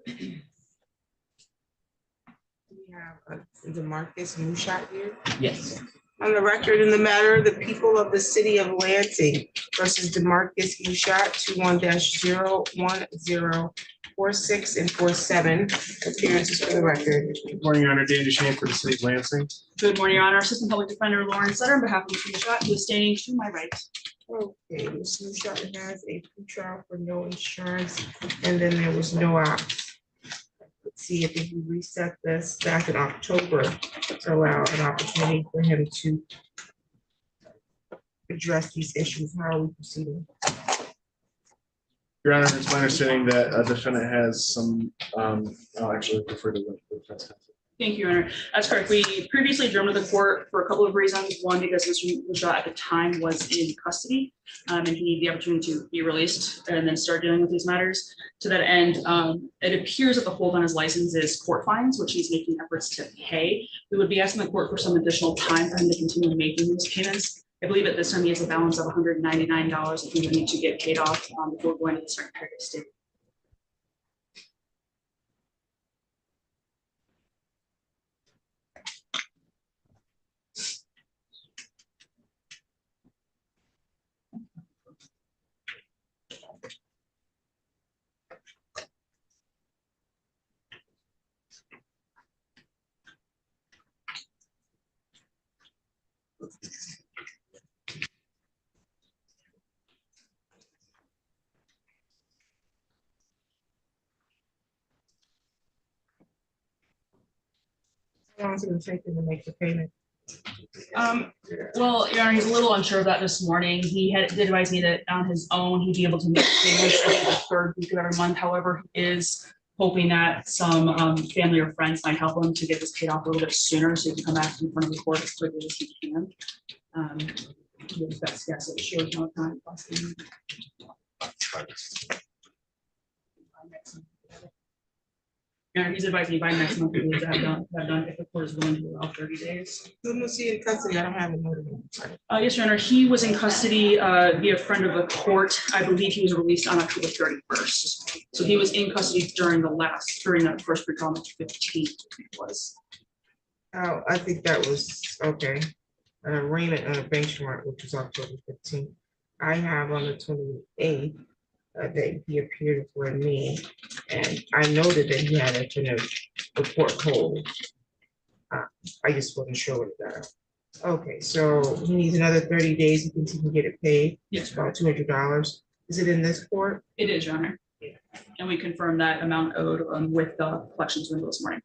We have Demarcus Mush here. Yes. On the record in the matter, the people of the city of Lansing versus Demarcus Mushat, 21-01046 and 47. Appearances for the record. Good morning, Your Honor. Dan Shane for the city of Lansing. Good morning, Your Honor. Assistant Public Defender Laurenty on behalf of Mr. Mushat, who is standing to my right. Okay, Ms. Mushat has a pre-trial for no insurance, and then there was no ops. Let's see if we reset this back in October to allow an opportunity for him to address these issues. How are we proceeding? Your Honor, it's my understanding that a defendant has some, I'll actually prefer to the defense counsel. Thank you, Your Honor. That's correct. We previously adjourned to the court for a couple of reasons. One, because Mr. Mushat at the time was in custody and he needed the opportunity to be released and then start dealing with these matters. To that end, it appears that the hold on his license is court fines, which he's making efforts to pay. We would be asking the court for some additional time for him to continue making those payments. I believe at this time he has a balance of $199 that he would need to get paid off before going to the Secretary of State. How long is it going to take him to make the payment? Well, Your Honor, he's a little unsure of that this morning. He did advise me that on his own, he'd be able to make payments every the third week of every month. However, he is hoping that some family or friends might help him to get this paid off a little bit sooner so he can come back in front of the court as quickly as he can. His best guess is shows no time. Yeah, he's advising me by next month we need to have done if the court is willing to allow 30 days. Who was he in custody? I don't have a note of him. Yes, Your Honor. He was in custody via friend of the court. I believe he was released on October 31st. So he was in custody during that first pre-trial, 15th was. Oh, I think that was, okay. An arraignment on a bench warrant, which was October 15th. I have on the 28th that he appeared before me, and I noted that he had a court hold. I just wasn't sure what that. Okay, so he needs another 30 days. He thinks he can get it paid. Yes, about $200. Is it in this court? It is, Your Honor. And we confirmed that amount owed with the collections window this morning.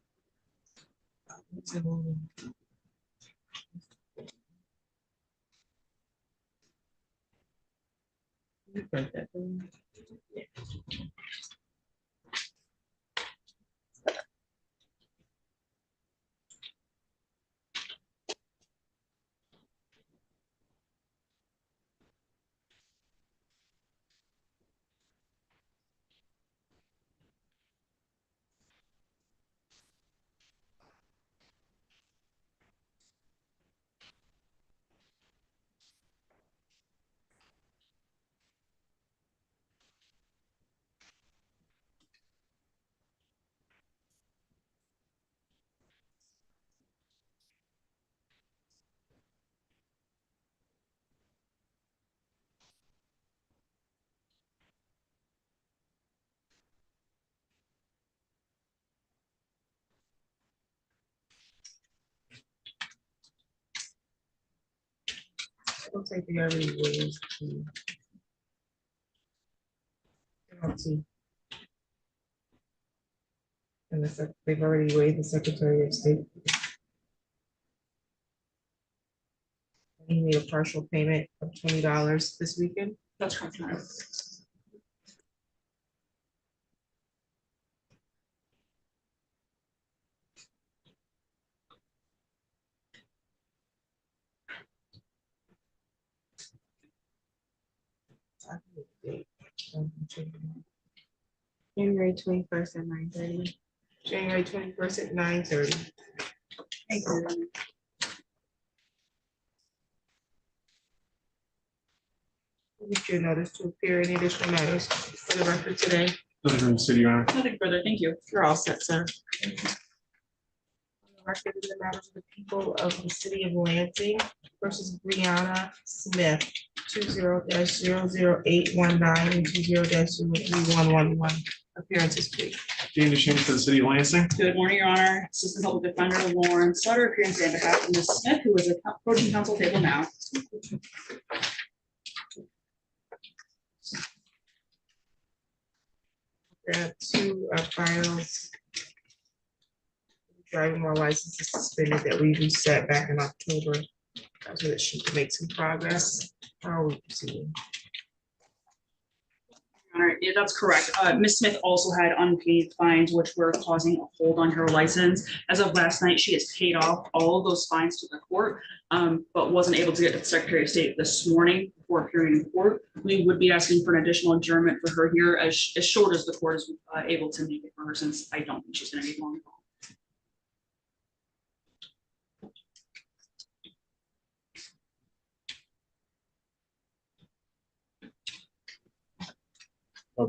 Looks like they already waived the penalty. And they've already waived the Secretary of State. He made a partial payment of $20 this weekend. That's correct, Your Honor. January 21st at 9:30. January 21st at 9:30. Thank you. Give your notice to appear any additional matters for the record today. Nothing from the city, Your Honor. Nothing further, thank you. You're all set, sir. Record in the matters of the people of the city of Lansing versus Brianna Smith, 20-00819 and 20-03111. Appearances, please. Dana Shane for the city of Lansing. Good morning, Your Honor. Assistant Public Defender Lauren Sutter appearing on behalf of Ms. Smith, who is approaching council table now. Got two files. Driving while license is suspended that we reset back in October, so that she can make some progress. How are we proceeding? Your Honor, yeah, that's correct. Ms. Smith also had unpaid fines, which were causing a hold on her license. As of last night, she has paid off all of those fines to the court, but wasn't able to get to the Secretary of State this morning before appearing in court. We would be asking for an additional adjournment for her here, as short as the court is able to make it for her, since I don't think she's going to be long.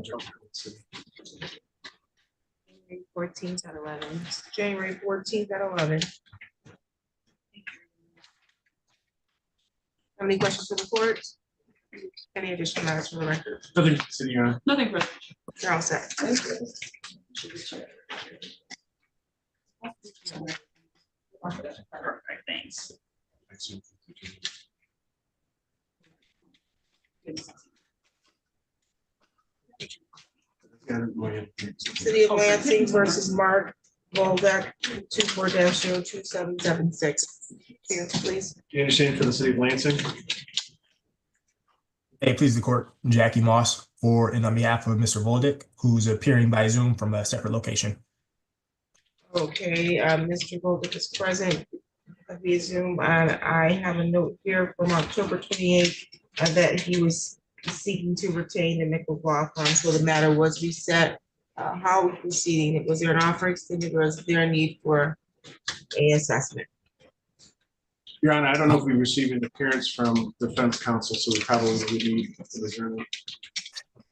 January 14th at 11. January 14th at 11. Have any questions for the court? Any additional matters for the record? Nothing from the city, Your Honor. Nothing further. You're all set. Perfect, thanks. City of Lansing versus Mark Voldeck, 24-02776. Appearance, please. Dana Shane for the city of Lansing. Hey, please the court, Jackie Moss for and on behalf of Mr. Voldick, who's appearing by Zoom from a separate location. Okay, Mr. Voldeck is present via Zoom, and I have a note here from October 28th that he was seeking to retain the nickel law fund, so the matter was reset. How are we proceeding? Was there an offer extended, or is there a need for a assessment? Your Honor, I don't know if we received an appearance from defense counsel, so we probably would need an adjournment.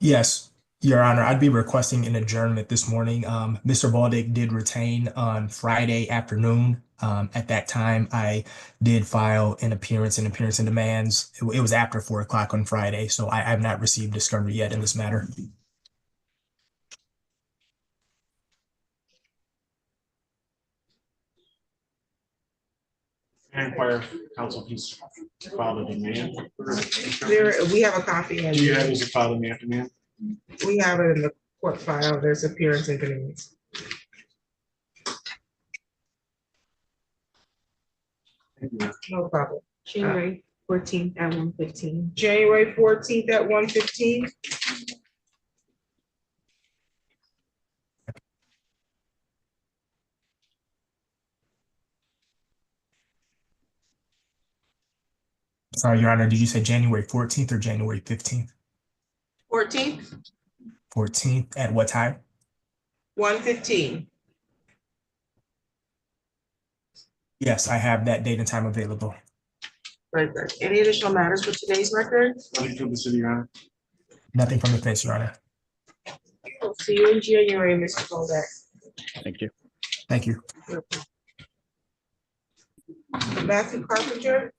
Yes, Your Honor, I'd be requesting an adjournment this morning. Mr. Voldick did retain on Friday afternoon. At that time, I did file an appearance and demands. It was after 4 o'clock on Friday, so I have not received discovery yet in this matter. I inquire if counsel please file the demand. We have a copy, and Do you have as a file the demand? we have it in the court file. There's appearance and convenience. Thank you. No problem. January 14th at 1:15. January 14th at 1:15. Sorry, Your Honor, did you say January 14th or January 15th? 14th, 14th at what time? 1:15. Yes, I have that date and time available. Very good. Any additional matters for today's record? Nothing from the city, Your Honor. Nothing from the fence, Your Honor. We'll see you in January, Mr. Kodak. Thank you. Thank you. Matthew Carpenter,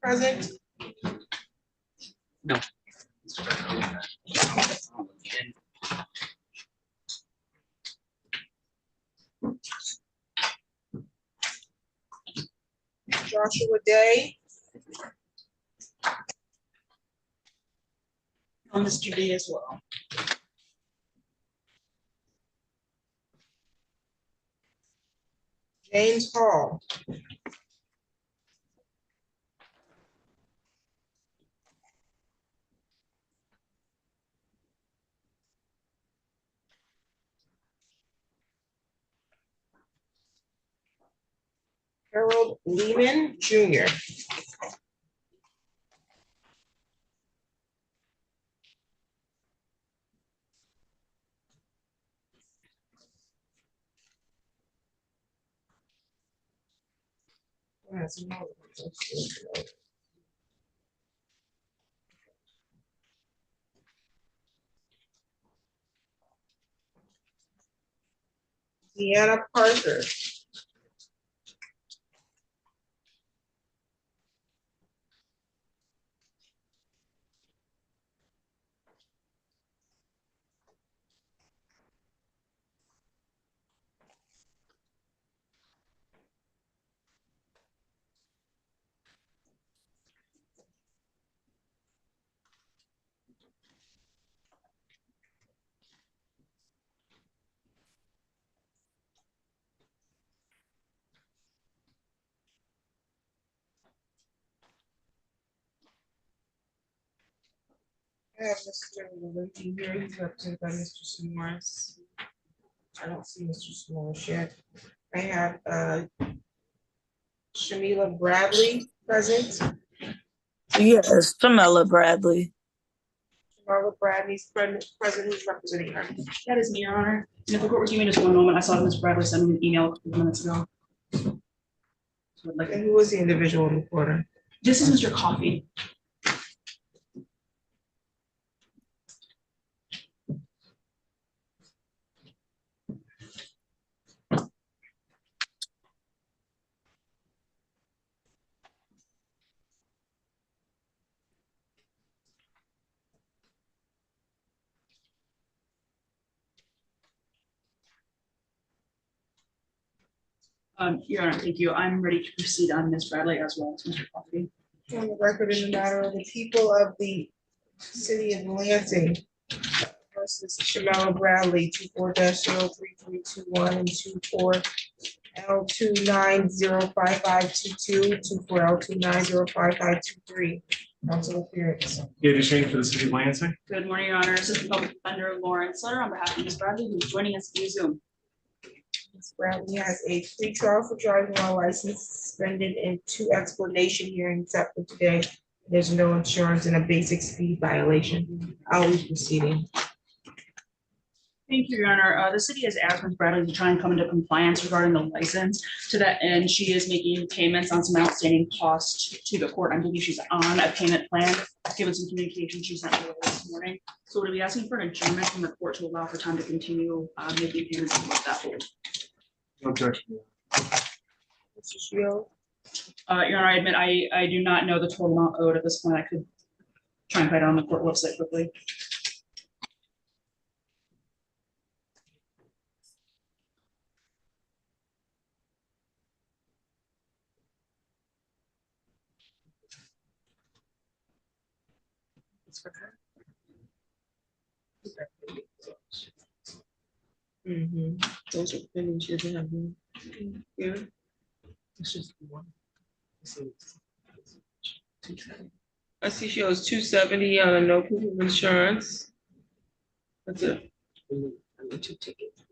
present. No. Joshua Day. On Mr. D as well. James Hall. Harold Lehman Jr. Deanna Parker. I have Mr. Laurenty here, he's represented by Mr. Morris. I don't see Mr. Morris yet. I have Shamela Bradley present. Yes, Shamela Bradley. Shamela Bradley's present, who's representing her. That is me, Your Honor. And if the court would give me just one moment, I saw Ms. Bradley send me an email a couple minutes ago. So I'd like- And who was the individual in the corner? This is Mr. Coffey. Your Honor, thank you. I'm ready to proceed on Ms. Bradley as well as Mr. Coffey. On the record in the matter of the people of the city of Lansing versus Shamela Bradley, 24-03321 and 24L290552, 24L290553. Council appearance. Yeah, Tashen for the city of Lansing. Good morning, Your Honor. Assistant Public Defender Lauren Sutter on behalf of Ms. Bradley, who's joining us via Zoom. Ms. Bradley has a free trial for driving while licensed suspended and 2 explanation hearings set for today. There's no insurance and a basic speed violation. I'll be proceeding. Thank you, Your Honor. The city has asked Ms. Bradley to try and come into compliance regarding the license. To that end, she is making payments on some outstanding costs to the court. I believe she's on a payment plan, given some communication she sent earlier this morning. So we'll be asking for an adjournment from the court to allow for time to continue making payments and what that hold. No objection. Mr. Shield, Your Honor, I admit I do not know the total amount owed at this point. I could try and find it on the court website quickly. Those are pending, she doesn't have them. Yeah. It's just one. I see she owes 270 on a no proof of insurance. That's it. I need 2 tickets.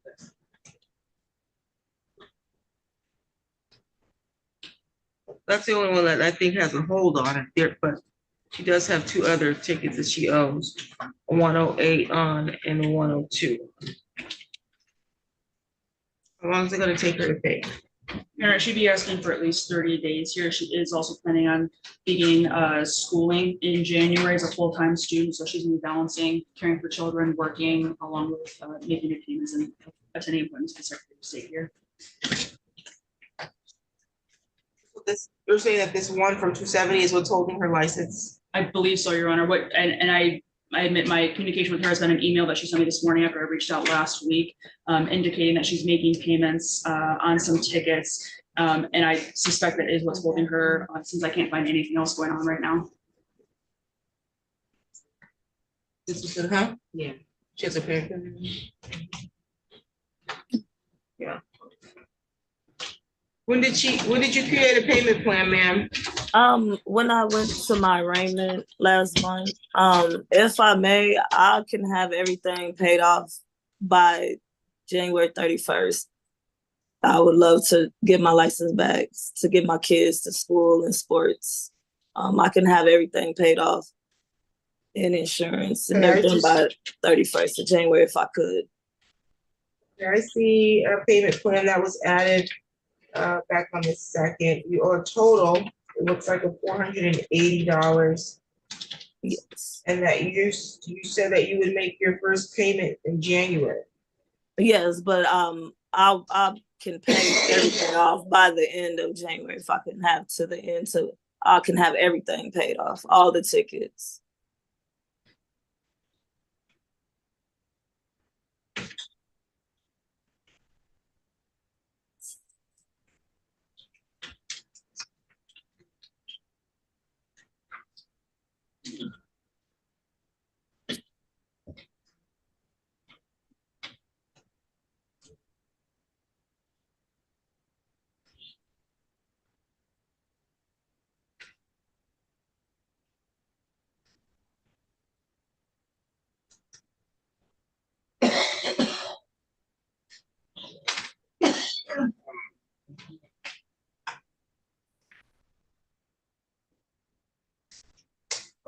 That's the only one that I think has a hold on it there, but she does have 2 other tickets that she owes, a 108 on and a 102. How long is it gonna take her to pay? Your Honor, she'd be asking for at least 30 days here. She is also planning on beginning schooling in January as a full-time student. So she's gonna be balancing caring for children, working along with making the payments and attending appointments for Secretary of State here. You're saying that this one from 270 is what's holding her license? I believe so, Your Honor. I admit my communication with her has been an email that she sent me this morning after I reached out last week, indicating that she's making payments on some tickets. And I suspect that is what's holding her since I can't find anything else going on right now. This is her, yeah. She has a pay. Yeah. When did you create a payment plan, ma'am? When I went to my arraignment last month, if I may, I can have everything paid off by January 31st. I would love to get my license back, to get my kids to school and sports. I can have everything paid off in insurance and everything by 31st of January if I could. I see a payment plan that was added back on the 2nd. You owe a total, it looks like a $480. Yes. And that you said that you would make your first payment in January. Yes, but I can pay everything off by the end of January. If I can have to the end, so I can have everything paid off, all the tickets.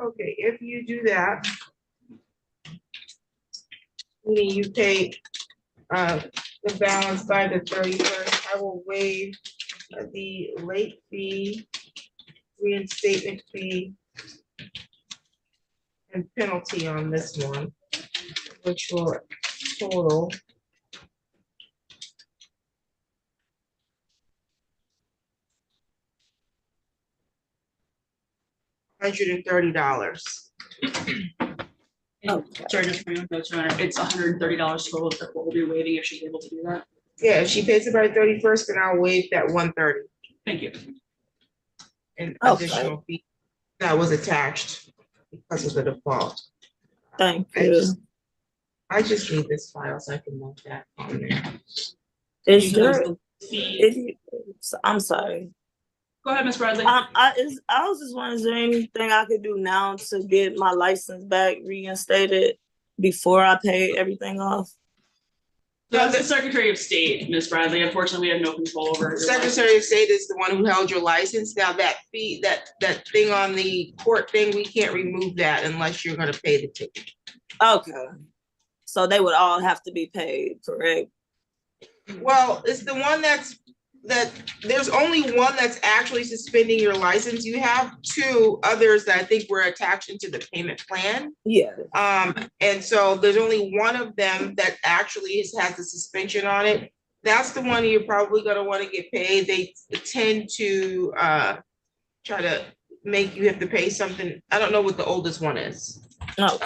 Okay, if you do that, meaning you pay the balance by the 31st, I will waive the late fee, reinstatement fee, and penalty on this one, which will total $130. And sorry, just for your notes, Your Honor, it's $130 total that we'll be waiving if she's able to do that. Yeah, if she pays it by 31st, then I'll waive that 130 Thank you. and Okay. additional fee that was attached because of the default. Thank I you. just need this file so I can note that on there. Is You guys, there, the fee- if you, I'm sorry. Go ahead, Ms. Bradley. I was just wondering, is there anything I could do now to get my license back reinstated before I pay everything off? That's the Secretary of State, Ms. Bradley. Unfortunately, we have no control over your Secretary of State is the one who held your license. Now that fee, that thing on the court thing, we can't remove that unless you're gonna pay the ticket. Okay. So they would all have to be paid, correct? Well, it's the one there's only one that's actually suspending your license. You have two others that I think were attached into the payment plan. Yeah. And so there's only one of them that actually has the suspension on it. That's the one you're probably gonna want to get paid. They tend to try to make you have to pay something. I don't know what the oldest one is. No.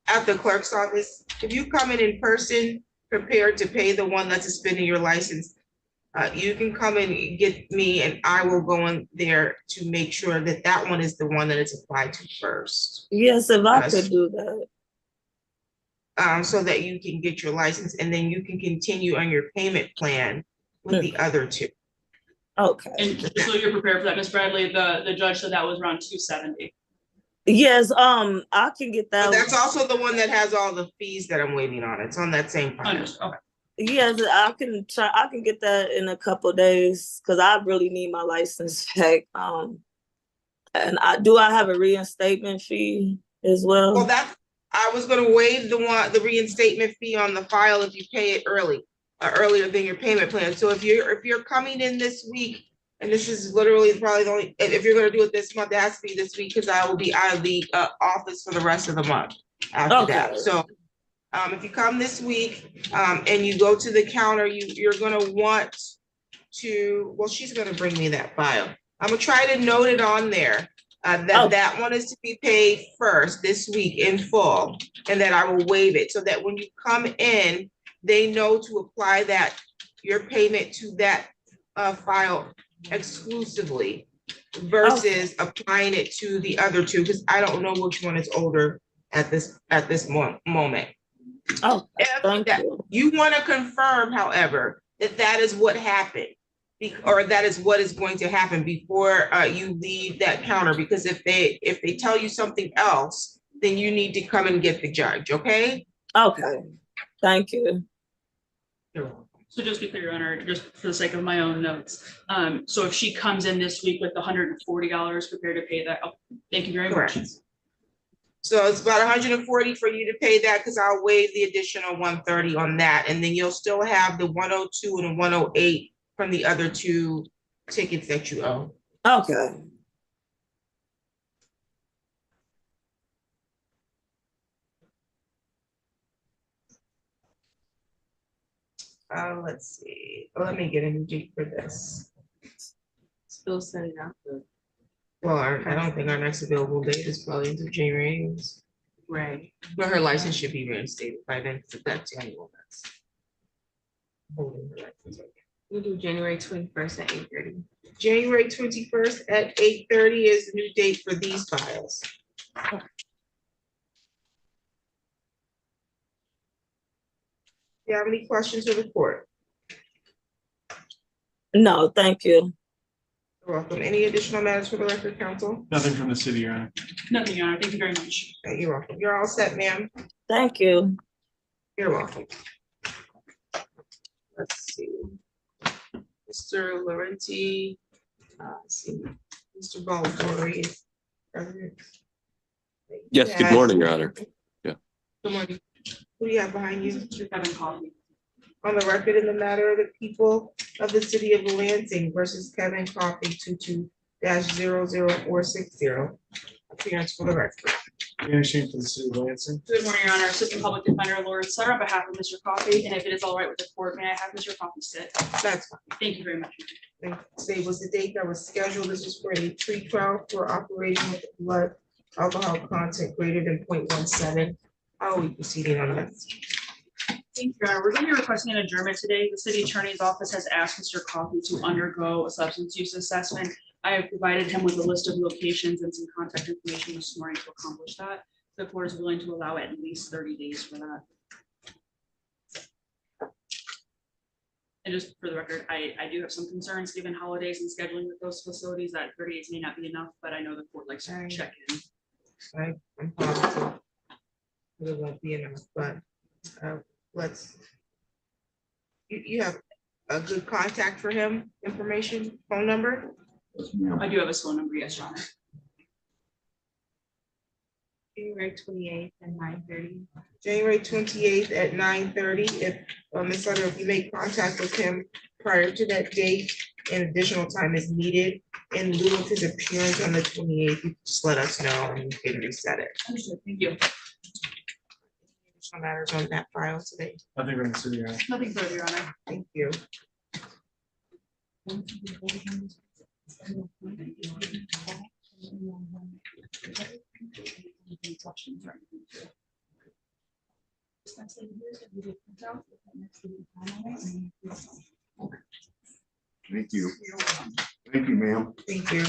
At the clerk's office, if you come in person, prepared to pay the one that's suspending your license, you can come and get me and I will go in there to make sure that that one is the one that it's applied to first. Yes, if I could do that. So that you can get your license and then you can continue on your payment plan with the other two. Okay. And so you're prepared for that, Ms. Bradley. The judge said that was around $270. Yes, I can get that. But that's also the one that has all the fees that I'm waiting on. It's on that same file. Okay. Yes, I can try. I can get that in a couple of days because I really need my license back. And I have a reinstatement fee as well. Well, I was gonna waive the reinstatement fee on the file if you pay it earlier than your payment plan. So if you're coming in this week, and this is literally probably the only, if you're gonna do it this month, it has to be this week because I will be out of the office for the rest of the month after that. So if you come this week and you go to the counter, you're gonna want to, well, she's gonna bring me that file. I'm gonna try to note it on there. That one is to be paid first this week in full, and then I will waive it so that when you come in, they know to apply your payment to that file exclusively versus applying it to the other two, because I don't know which one is older at this moment. You want to confirm, however, that is what happened. Or that is what is going to happen before you leave that counter, because if they tell you something else, then you need to come and get the judge, okay? Okay, thank you. So just to be clear, Your Honor, just for the sake of my own notes, so if she comes in this week with the $140 prepared to pay that, thank you very much. So it's about 140 for you to pay that because I'll waive the additional 130 on that, and then you'll still have the 102 and the 108 from the other two tickets that you owe. Okay. Let's see, let me get a new date for this. Still sending out the, Well, I don't think our next available date is probably until January, right, but her license should be reinstated by then, so that's the only one that's holding her license. we do January 21st at 8:30. January 21st at 8:30 is the new date for these files. Do you have any questions for the court? No, thank you. You're welcome. Any additional matters for the record, counsel? Nothing from the city, Your Honor. Nothing, Your Honor. Thank you very much. You're welcome. You're all set, ma'am. Thank you. You're welcome. Let's see. Mr. Laurenty, let's see, Mr. Baldori is present. Yes, good morning, Your Honor. Good morning. Who do you have behind you? Mr. Kevin Coffey. On the record in the matter of the people of the city of Lansing versus Kevin Coffey 22-00460. Appearance for the record. Fanny Shane for the city of Lansing. Good morning, Your Honor. Assistant Public Defender Lauren Sutter on behalf of Mr. Coffey, and if it is all right with the court, may I have Mr. Coffey sit? That's fine. Thank you very much. Today was the date that was scheduled. This was for a pre-trial for operating with blood alcohol content greater than 0.17. How are we proceeding on this? Thank you, Your Honor. We're going to be requesting an adjournment today. The city attorney's office has asked Mr. Coffey to undergo a substance use assessment. I have provided him with a list of locations and some contact information this morning to accomplish that. The court is willing to allow at least 30 days for that. And just for the record, I do have some concerns given holidays and scheduling with those facilities that 30 days may not be enough, but I know the court likes to Right. check in. I'm positive it won't be enough, but let's. You have a good contact for him, information, phone number? I do have a phone number, yes, Your Honor. January 28th at 9:30. January 28th at 9:30. If Ms. Sutter, if you make contact with him prior to that date and additional time is needed in lieu of his appearance on the 28th, you just let us know and we can reset it. Understood. Thank you. Additional matters on that file today. Nothing from the city, Your Honor. Nothing further, Your Honor. Thank you. Thank you. Thank you, ma'am. Thank you.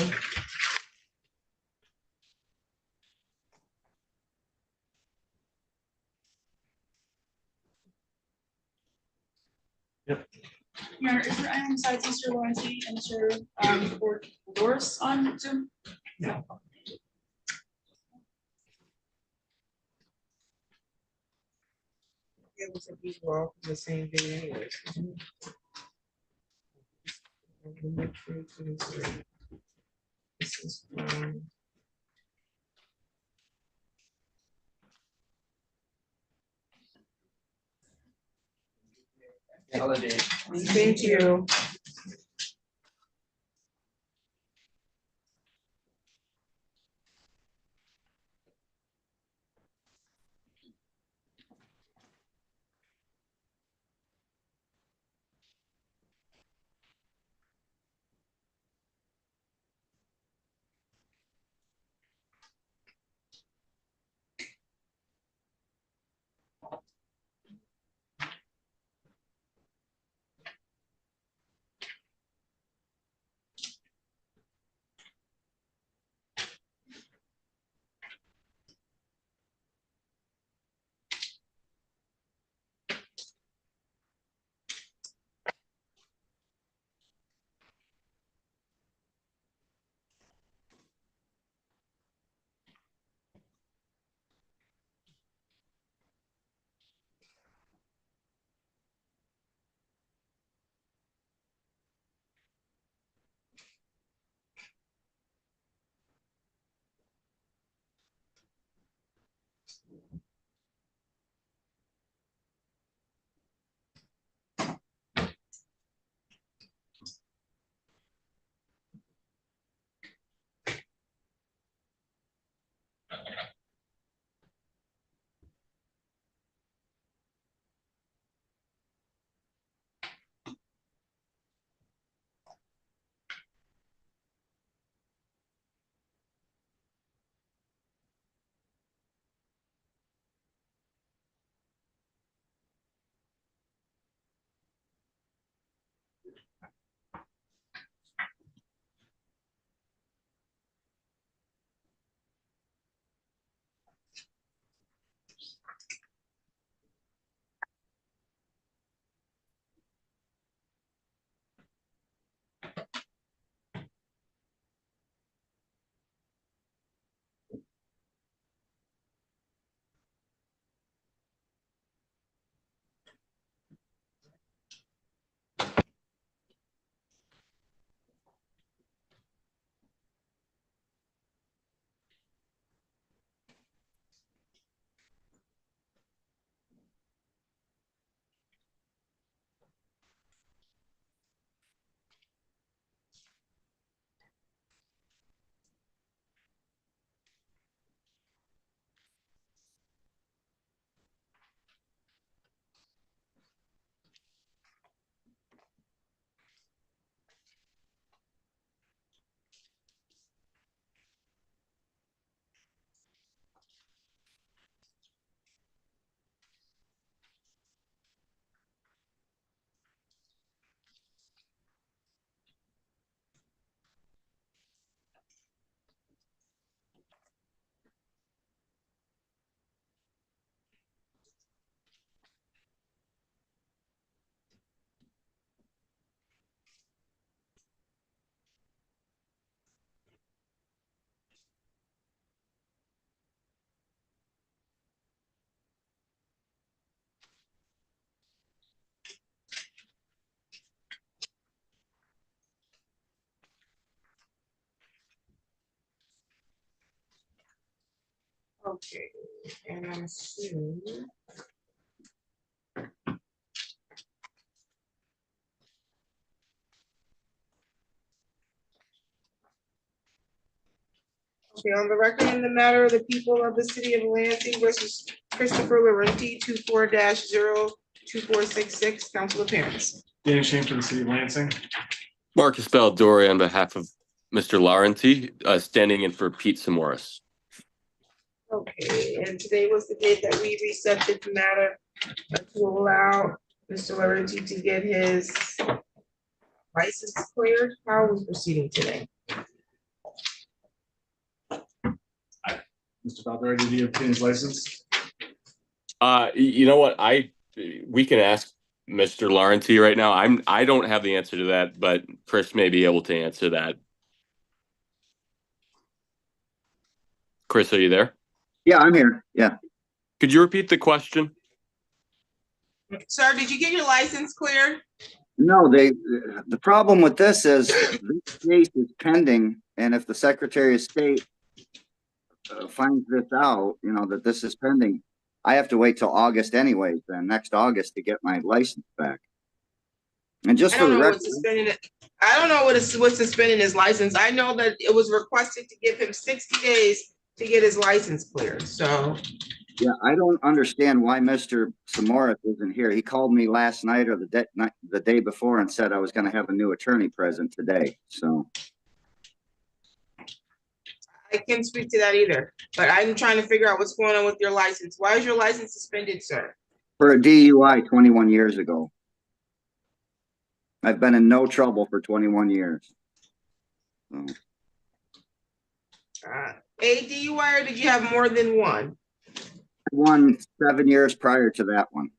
Your Honor, is there anyone besides Mr. Laurenty and Mr. Doris on Zoom? No. It was a these were all from the same day anyways. This is thank you. Okay, and I'm assuming. Okay, on the record in the matter of the people of the city of Lansing versus Christopher Laurenty, 24-02466, council appearance. Dan Shane for the city of Lansing. Marcus Baldori on behalf of Mr. Laurenty, standing in for Pete Samoris. Okay, and today was the date that we reset the matter to allow Mr. Laurenty to get his license cleared. How are we proceeding today? Mr. Baldori, did he obtain his license? You know what? We can ask Mr. Laurenty right now. I don't have the answer to that, but Chris may be able to answer that. Chris, are you there? Yeah, I'm here. Yeah. Could you repeat the question? Sir, did you get your license cleared? No, the problem with this is this case is pending, and if the Secretary of State finds this out, you know, that this is pending, I have to wait till August anyways, then next August to get my license back. And just I for don't the know record, what's suspending it. I don't know what's suspending his license. I know that it was requested to give him 60 days to get his license cleared, so. yeah, I don't understand why Mr. Samoris isn't here. He called me last night or the day before and said I was going to have a new attorney present today, so. I can't speak to that either, but I'm trying to figure out what's going on with your license. Why is your license suspended, sir? For a DUI 21 years ago. I've been in no trouble for 21 years. So, A DUI, or did you have more than one? one 7 years prior to that one.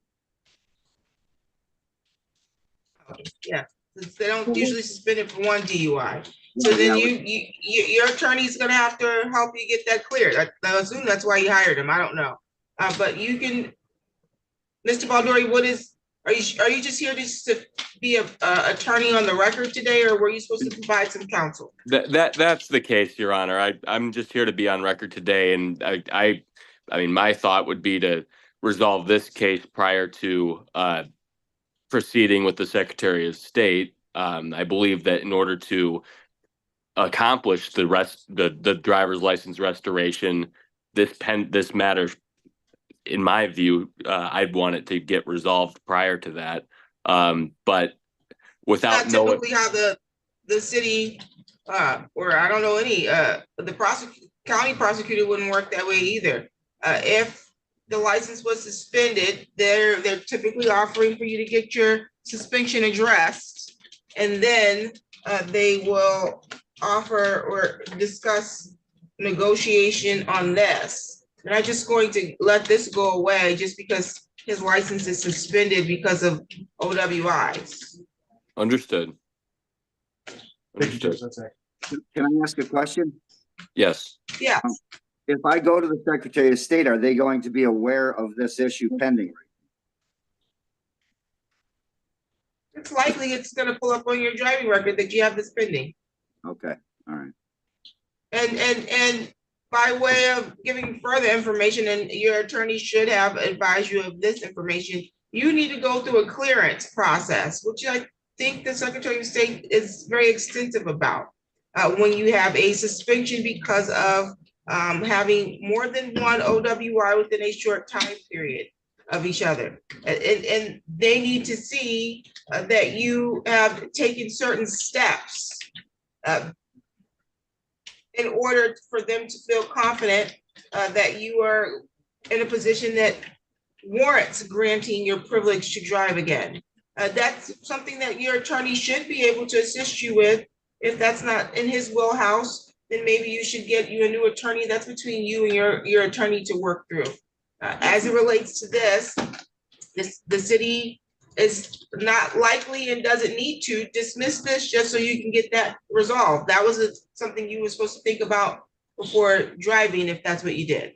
Yeah, they don't usually suspend it for one DUI. So then your attorney's gonna have to help you get that cleared. I assume that's why you hired him. I don't know. But you can, Mr. Baldori, are you just here to be a attorney on the record today, or were you supposed to provide some counsel? That's the case, Your Honor. I'm just here to be on record today, and I mean, my thought would be to resolve this case prior to proceeding with the Secretary of State. I believe that in order to accomplish the driver's license restoration, this matter, in my view, I'd want it to get resolved prior to that. But without That's not typically how the city or I don't know any the county prosecutor wouldn't work that way either. If the license was suspended, they're typically offering for you to get your suspension addressed, and then they will offer or discuss negotiation on this. They're not just going to let this go away just because his license is suspended because of OWIs. Understood. Understood. Can I ask a question? Yes. Yeah. If I go to the Secretary of State, are they going to be aware of this issue pending? It's likely it's gonna pull up on your driving record that you have this pending. Okay, all right. And by way of giving further information, and your attorney should have advised you of this information, you need to go through a clearance process, which I think the Secretary of State is very extensive about. When you have a suspension because of having more than one OWI within a short time period of each other. And they need to see that you have taken certain steps in order for them to feel confident that you are in a position that warrants granting your privilege to drive again. That's something that your attorney should be able to assist you with. If that's not in his wheelhouse, then maybe you should get you a new attorney. That's between you and your attorney to work through. As it relates to this, the city is not likely and doesn't need to dismiss this just so you can get that resolved. That was something you were supposed to think about before driving, if that's what you did.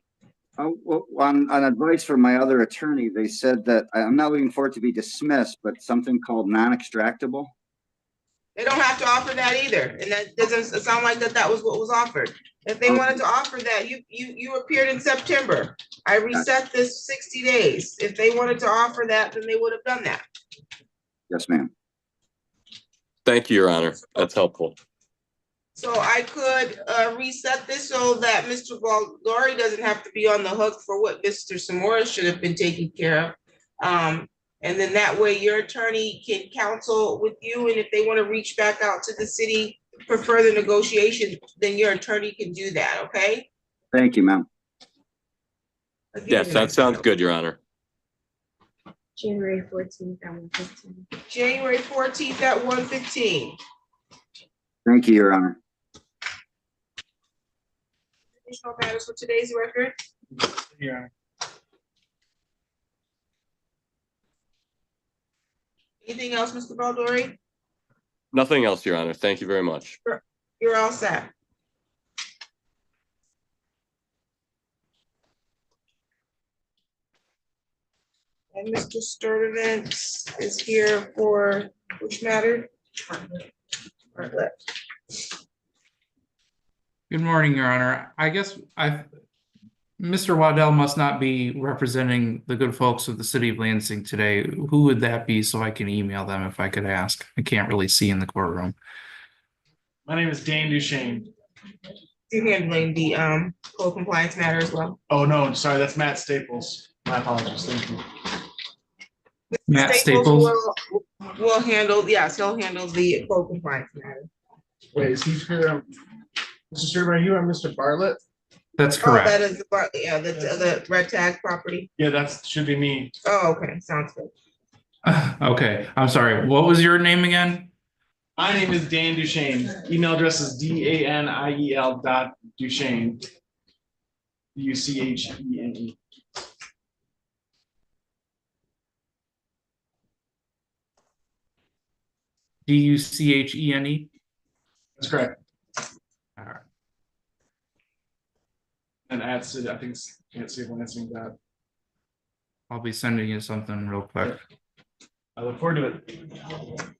Well, on advice from my other attorney, they said that I'm not looking for it to be dismissed, but something called non-extractable. They don't have to offer that either. And that doesn't sound like that was what was offered. If they wanted to offer that, you appeared in September. I reset this 60 days. If they wanted to offer that, then they would have done that. Yes, ma'am. Thank you, Your Honor. That's helpful. So I could reset this so that Mr. Baldori doesn't have to be on the hook for what Mr. Samora should have been taken care of. And then that way your attorney can counsel with you, and if they want to reach back out to the city for further negotiation, then your attorney can do that, okay? Thank you, ma'am. Yes, that sounds good, Your Honor. January 14th at 1:15. January 14th at 1:15. Thank you, Your Honor. Additional matters for today's record? Yeah. Anything else, Mr. Baldori? Nothing else, Your Honor. Thank you very much. You're all set. And Mr. Sturdivant is here for which matter? Bartlett. Good morning, Your Honor. I guess Mr. Waddell must not be representing the good folks of the city of Lansing today. Who would that be so I can email them if I could ask? I can't really see in the courtroom. My name is Dan Duchesne. You're handling the code compliance matter as well. Oh, no, sorry, that's Matt Staples. My apologies, thank you. Matt Staples? Will handle, yes, he'll handle the code compliance matter. Wait, is he here? Mr. Sherman, are you on Mr. Bartlett? That's Oh, that correct. is, yeah, the red tag property. Yeah, that should be me. Oh, okay, sounds good. Okay, I'm sorry. What was your name again? My name is Dan Duchesne. Email address is DANIEL.Duchesne. DUCHENE. DUCHENE? That's correct. All right. And at City, I think it's can't see if I'm answering that. I'll be sending you something real quick. I look forward to it.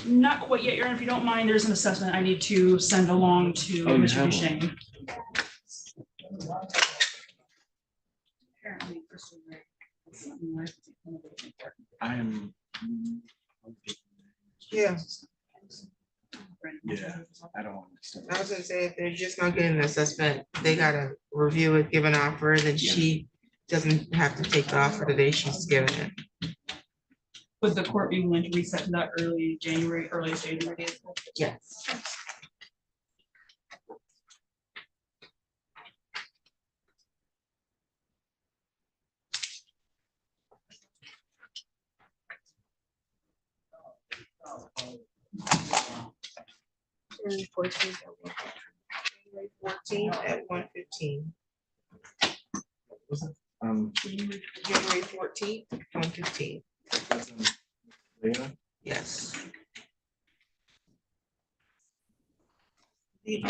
Not quite yet, Your Honor. If you don't mind, there's an assessment I need to send along to Oh, you Mr. have one. Duchesne. I am. Yeah, Yeah, I don't want to. I was gonna say, if they're just not getting an assessment, they gotta review it, give an offer, then she doesn't have to take the offer the day she's given it. Would the court be willing to reset to that earliest January? Yes. January 14th at 1:15. January 14th, 1:15. Yes. The,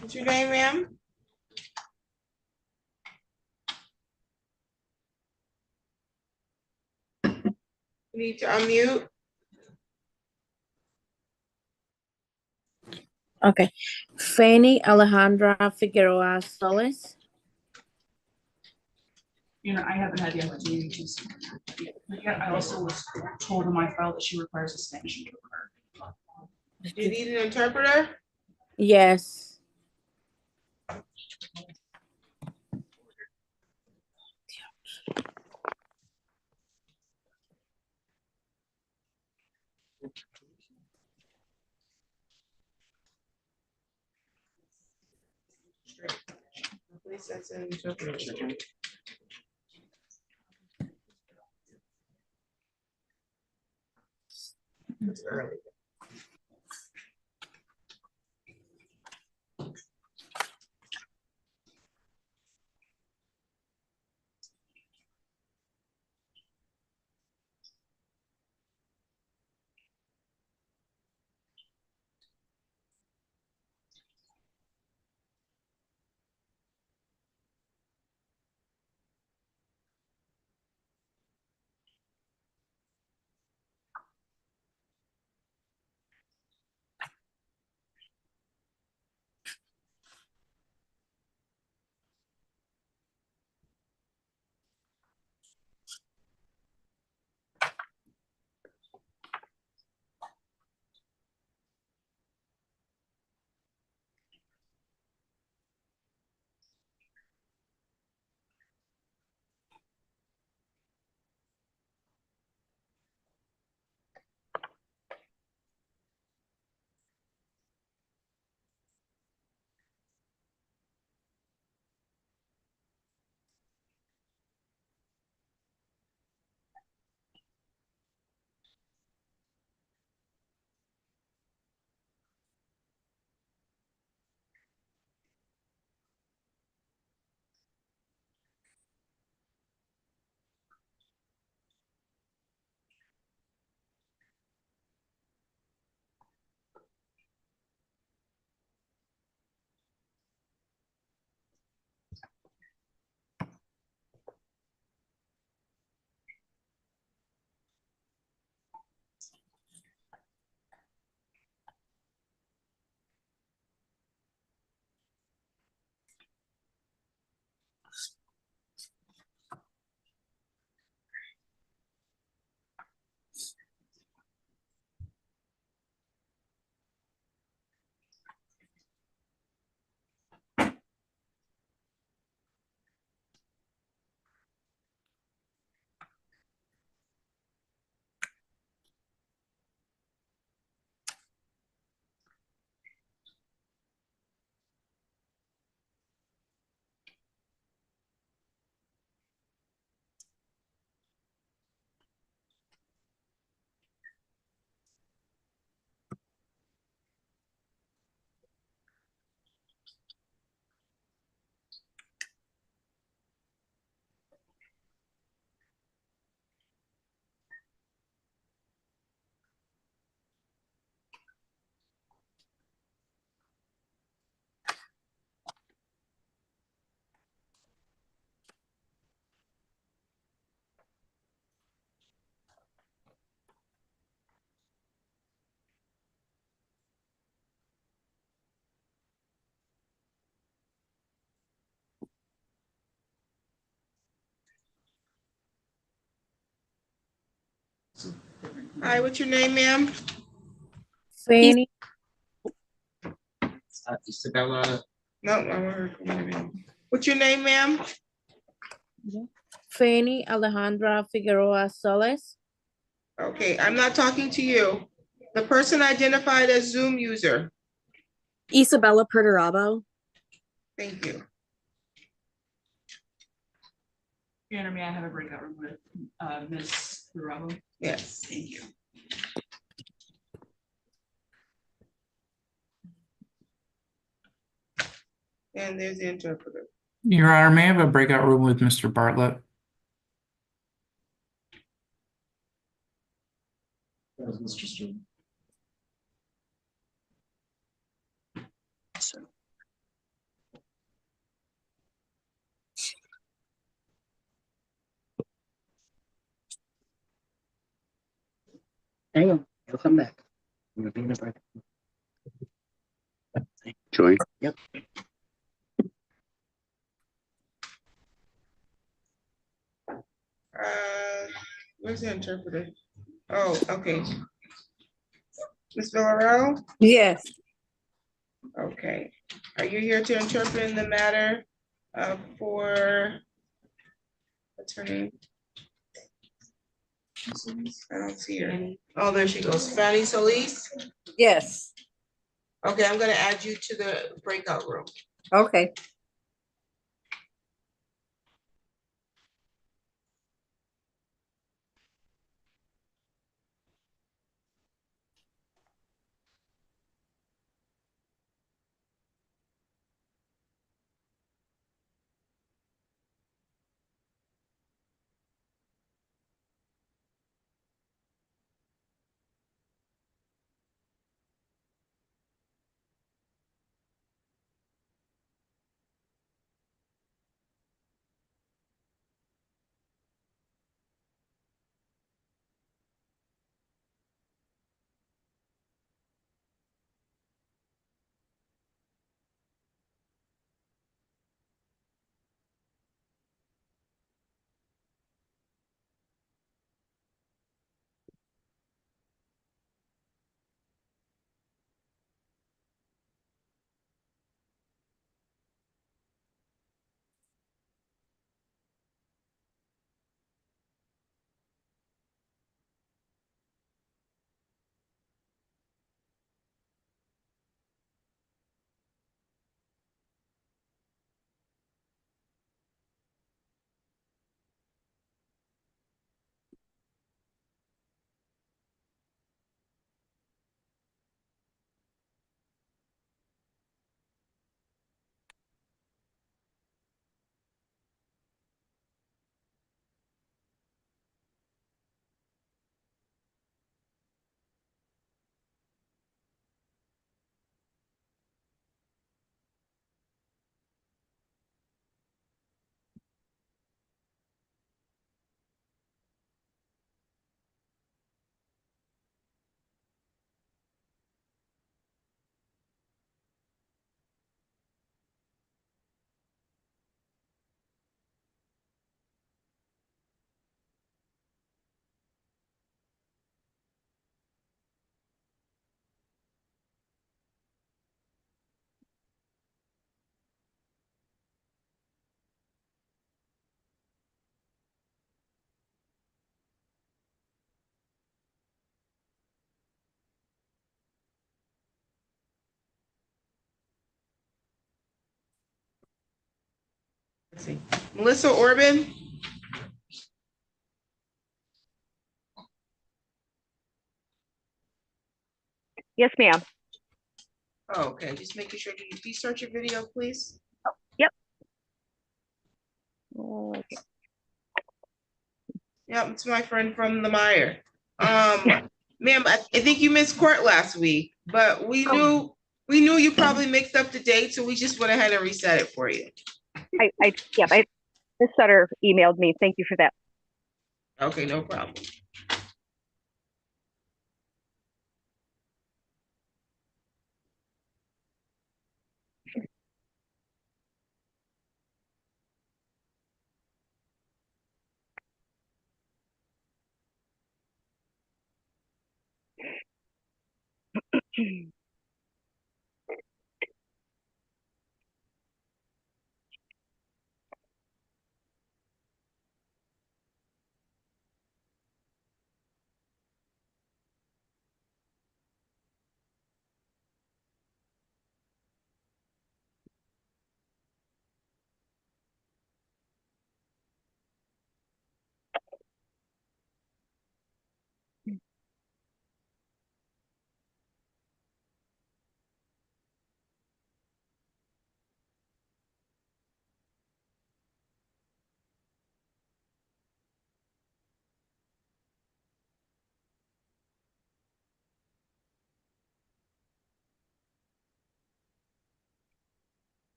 What's your name, ma'am? You need to unmute. Okay. Fanny Alejandra Figueroa Solis. I haven't had the opportunity to see her yet. I also was told in my file that she requires a Spanish interpreter. You need an interpreter? Yes. Please, that's an interpreter. It's early. Hi, what's your name, ma'am? Fanny. Isabella. No, I want her to come in. What's your name, ma'am? Fanny Alejandra Figueroa Solis. Okay, I'm not talking to you. The person identified as Zoom user. Isabella Perturabo. Thank you. Your Honor, may I have a breakout room with Ms. Bravo? Yes. Thank you. And there's the interpreter. Your Honor, may I have a breakout room with Mr. Bartlett? That was Mr. Stern. Hang on, he'll come back. Joy. Yep. Where's the interpreter? Oh, okay. Ms. Villarreal? Yes. Okay. Are you here to interpret in the matter for, what's her name? I don't see her. Oh, there she goes. Fanny Solis? Yes. Okay, I'm gonna add you to the breakout room. Okay. Let's see. Melissa Orban? Yes, ma'am. Oh, okay, just making sure. Can you please start your video, please? Yep. Yep, it's my friend from the Mire. Ma'am, I think you missed court last week, but we knew you probably mixed up the date, so we just went ahead and reset it for you. Ms. Sutter emailed me. Thank you for that. Okay, no problem.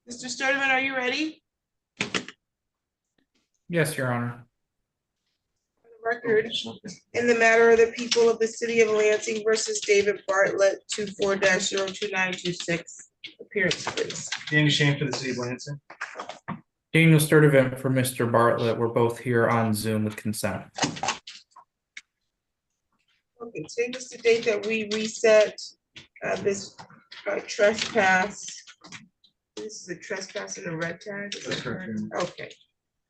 Mr. Sturdivant, are you ready? Yes, Your Honor. Record in the matter of the people of the city of Lansing versus David Bartlett, 24-02926. Appearance, please. Daniel Shane for the city of Lansing. Daniel Sturdivant for Mr. Bartlett. We're both here on Zoom with consent. Okay, today was the date that we reset this trespass. This is a trespass in a red tag. Is that correct? Okay.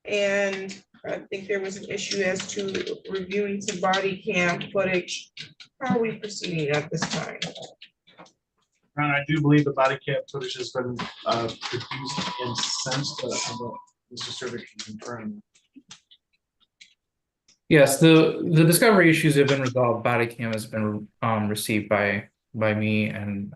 And I think there was an issue as to reviewing some body cam footage. How are we proceeding at this time? Ron, I do believe the body cam footage has been produced and sent, but Mr. Sturdick can confirm. Yes, the discovery issues have been resolved. Body cam has been received by me and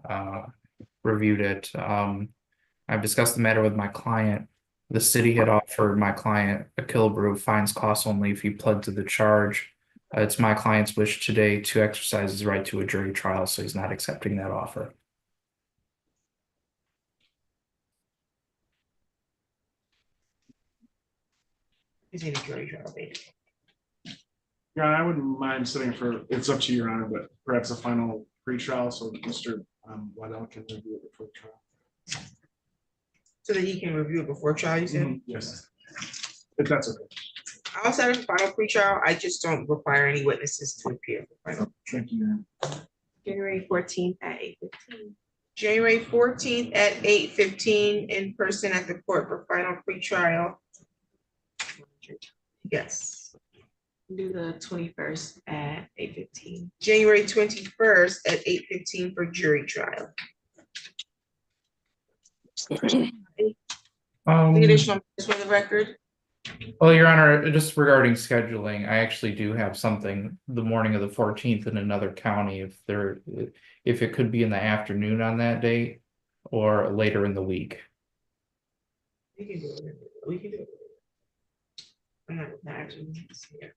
reviewed it. I've discussed the matter with my client. The city had offered my client a Killebrew fines costs only if he pled to the charge. It's my client's wish today to exercise his right to a jury trial, so he's not accepting that offer. Is any jury trial date? Your Honor, I wouldn't mind sitting for, it's up to you, Your Honor, but perhaps a final pre-trial so Mr. Waddell can review it before trial. So that he can review it before trial, you said? Yes, if that's okay. I'll set a final pre-trial. I just don't require any witnesses to appear for final. Thank you, Your Honor. January 14th at 8:15. January 14th at 8:15 in person at the court for final pre-trial. Yes. Do the 21st at 8:15. January 21st at 8:15 for jury trial. Any additional for the record? Well, Your Honor, just regarding scheduling, I actually do have something the morning of the 14th in another county if it could be in the afternoon on that date or later in the week. We can do it. We can do it. I'm not actually here.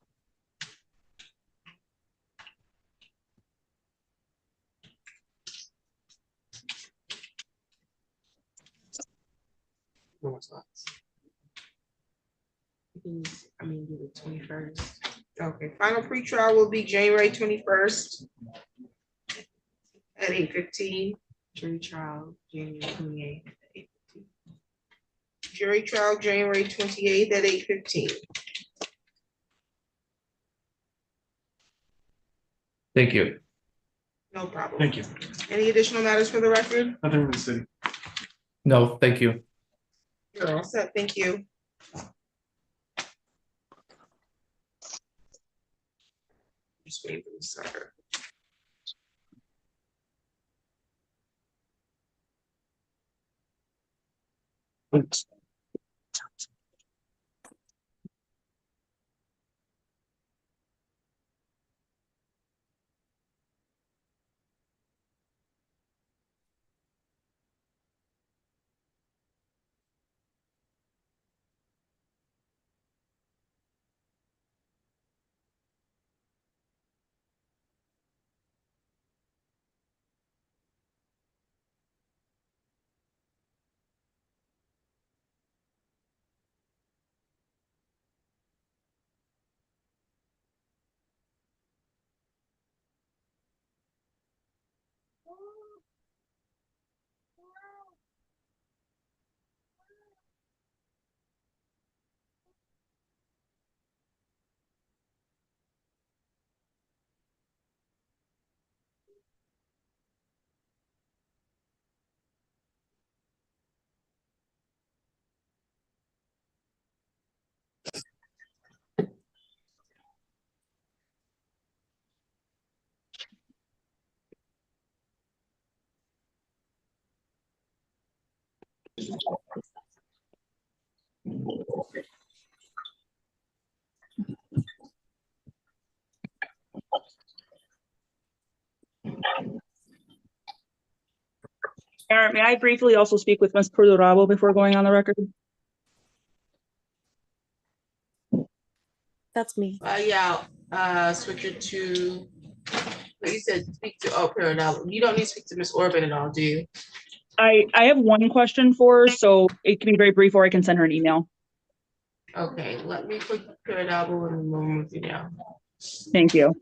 No more slots. I mean, do the 21st. Okay, final pretrial will be January 21st at 8:15. Jury trial, January 28th at 8:15. Jury trial, January 28th at 8:15. Thank you. No problem. Thank you. Any additional matters for the record? Nothing from the city. No, thank you. You're all set. Thank you. Just wait for the start. May I briefly also speak with Ms. Perad before going on the record? That's me. Yeah, switch it to, you said speak to, Perad. You don't need to speak to Ms. Orban at all, do you? I have one question for her, so it can be very brief, or I can send her an email. Okay, let me put Perad in the room with you now. Thank you.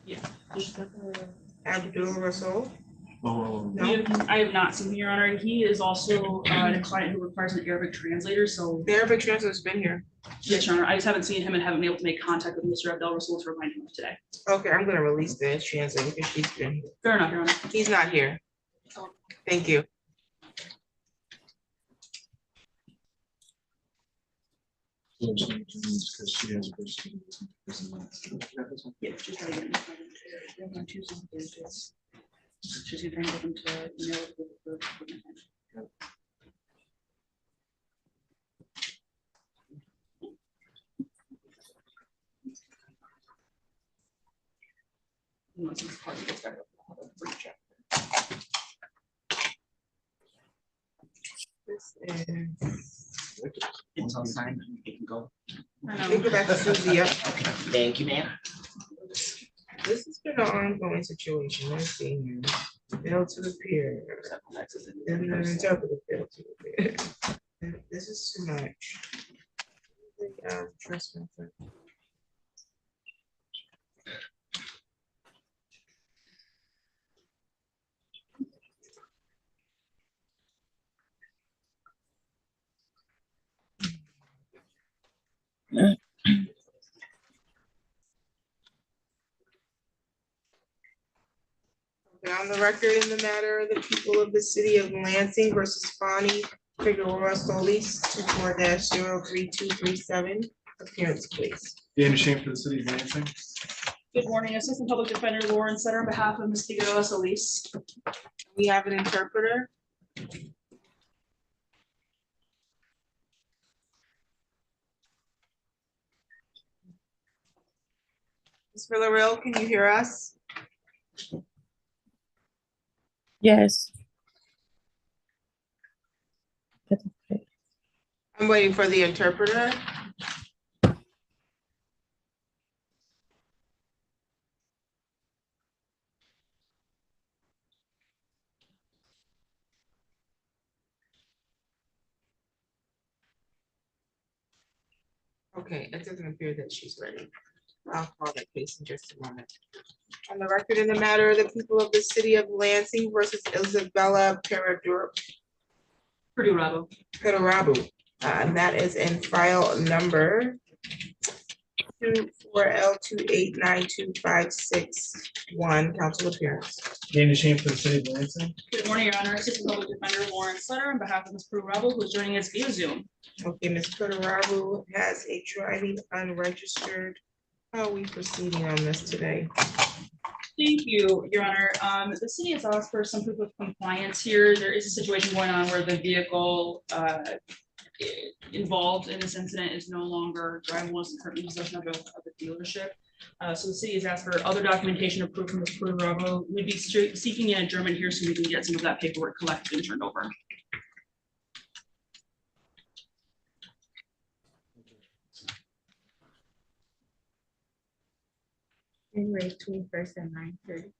Yeah. Abdul Rasul? Oh, I have not seen him, Your Honor. He is also a client who requires an Arabic translator, so. The Arabic translator's been here. Yes, Your Honor. I just haven't seen him and haven't been able to make contact with Mr. Abdel Rasul to remind him of today. Okay, I'm gonna release the translator because she's been here. Fair enough, Your Honor. He's not here. Thank you. because she has. Yeah, just try to get him on Tuesdays and Thursdays. Just either get them to email the. Unless it's part of the free check. This is. It's all signed, you can go. We go back to Susie, yep. Thank you, ma'am. This has been an ongoing situation. Let's see here. Failed to appear. And the interpreter failed to appear. This is too much. Trespassing. On the record in the matter of the people of the city of Lansing versus Fanny Figueroa Solis, 24-03237. Appearance, please. Dan Shane for the city of Lansing. Good morning, Assistant Public Defender Laurenty on behalf of Ms. Figueroa Solis. We have an interpreter. Ms. Villarreal, can you hear us? Yes. I'm waiting for the interpreter. Okay, it doesn't appear that she's ready. I'll call that case in just a moment. On the record in the matter of the people of the city of Lansing versus Isabella Perad. Perad. And that is in file number 24L2892561. Council appearance. Dan Shane for the city of Lansing. Good morning, Your Honor. Assistant Public Defender Laurenty on behalf of Ms. Perad, who is joining us via Zoom. Okay, Ms. Perad has a driving unregistered. How are we proceeding on this today? Thank you, Your Honor. The city has asked for some proof of compliance here. There is a situation going on where the vehicle involved in this incident is no longer drivable, is currently in possession of a dealership. So the city has asked for other documentation of proof from Ms. Perad. We'd be seeking an adjournment here so we can get some of that paperwork collected and turned over. January 21st at 9:30.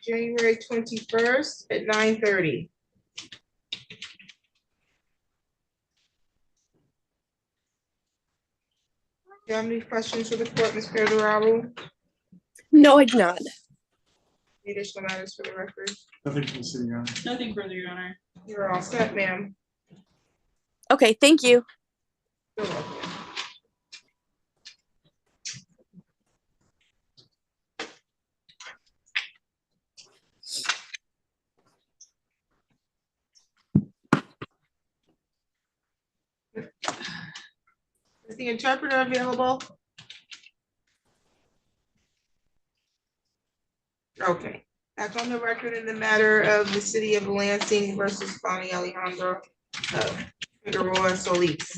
January 21st at 9:30. Do you have any questions for the court, Ms. Perad? No, I do not. Any additional matters for the record? Nothing from the city, Your Honor. Nothing further, Your Honor. You're all set, ma'am. Okay, thank you. You're welcome. Is the interpreter available? Okay, back on the record in the matter of the city of Lansing versus Fanny Figueroa Solis.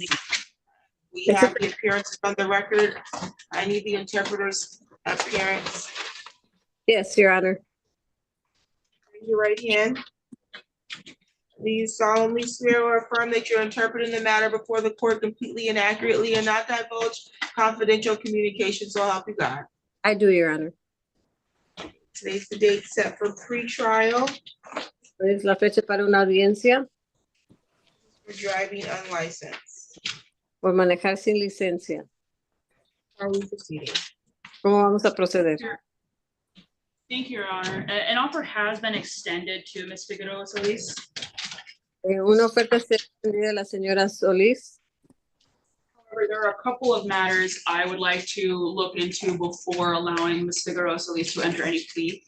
We have the appearances on the record. I need the interpreter's appearance. Yes, Your Honor. Raise your right hand. Do you solemnly swear or affirm that you're interpreting the matter before the court completely and accurately and not divulge confidential communications, so help you God? I do, Your Honor. Today's the date set for pre-trial Es la fecha para una audiencia for driving unlicensed. por manejar sin licencia. How are we proceeding? ¿Cómo vamos a proceder? Thank you, Your Honor. An offer has been extended to Ms. Figueroa Solis. Una oferta extendida de la señora Solis. However, there are a couple of matters I would like to look into before allowing Ms. Figueroa Solis to enter any plea.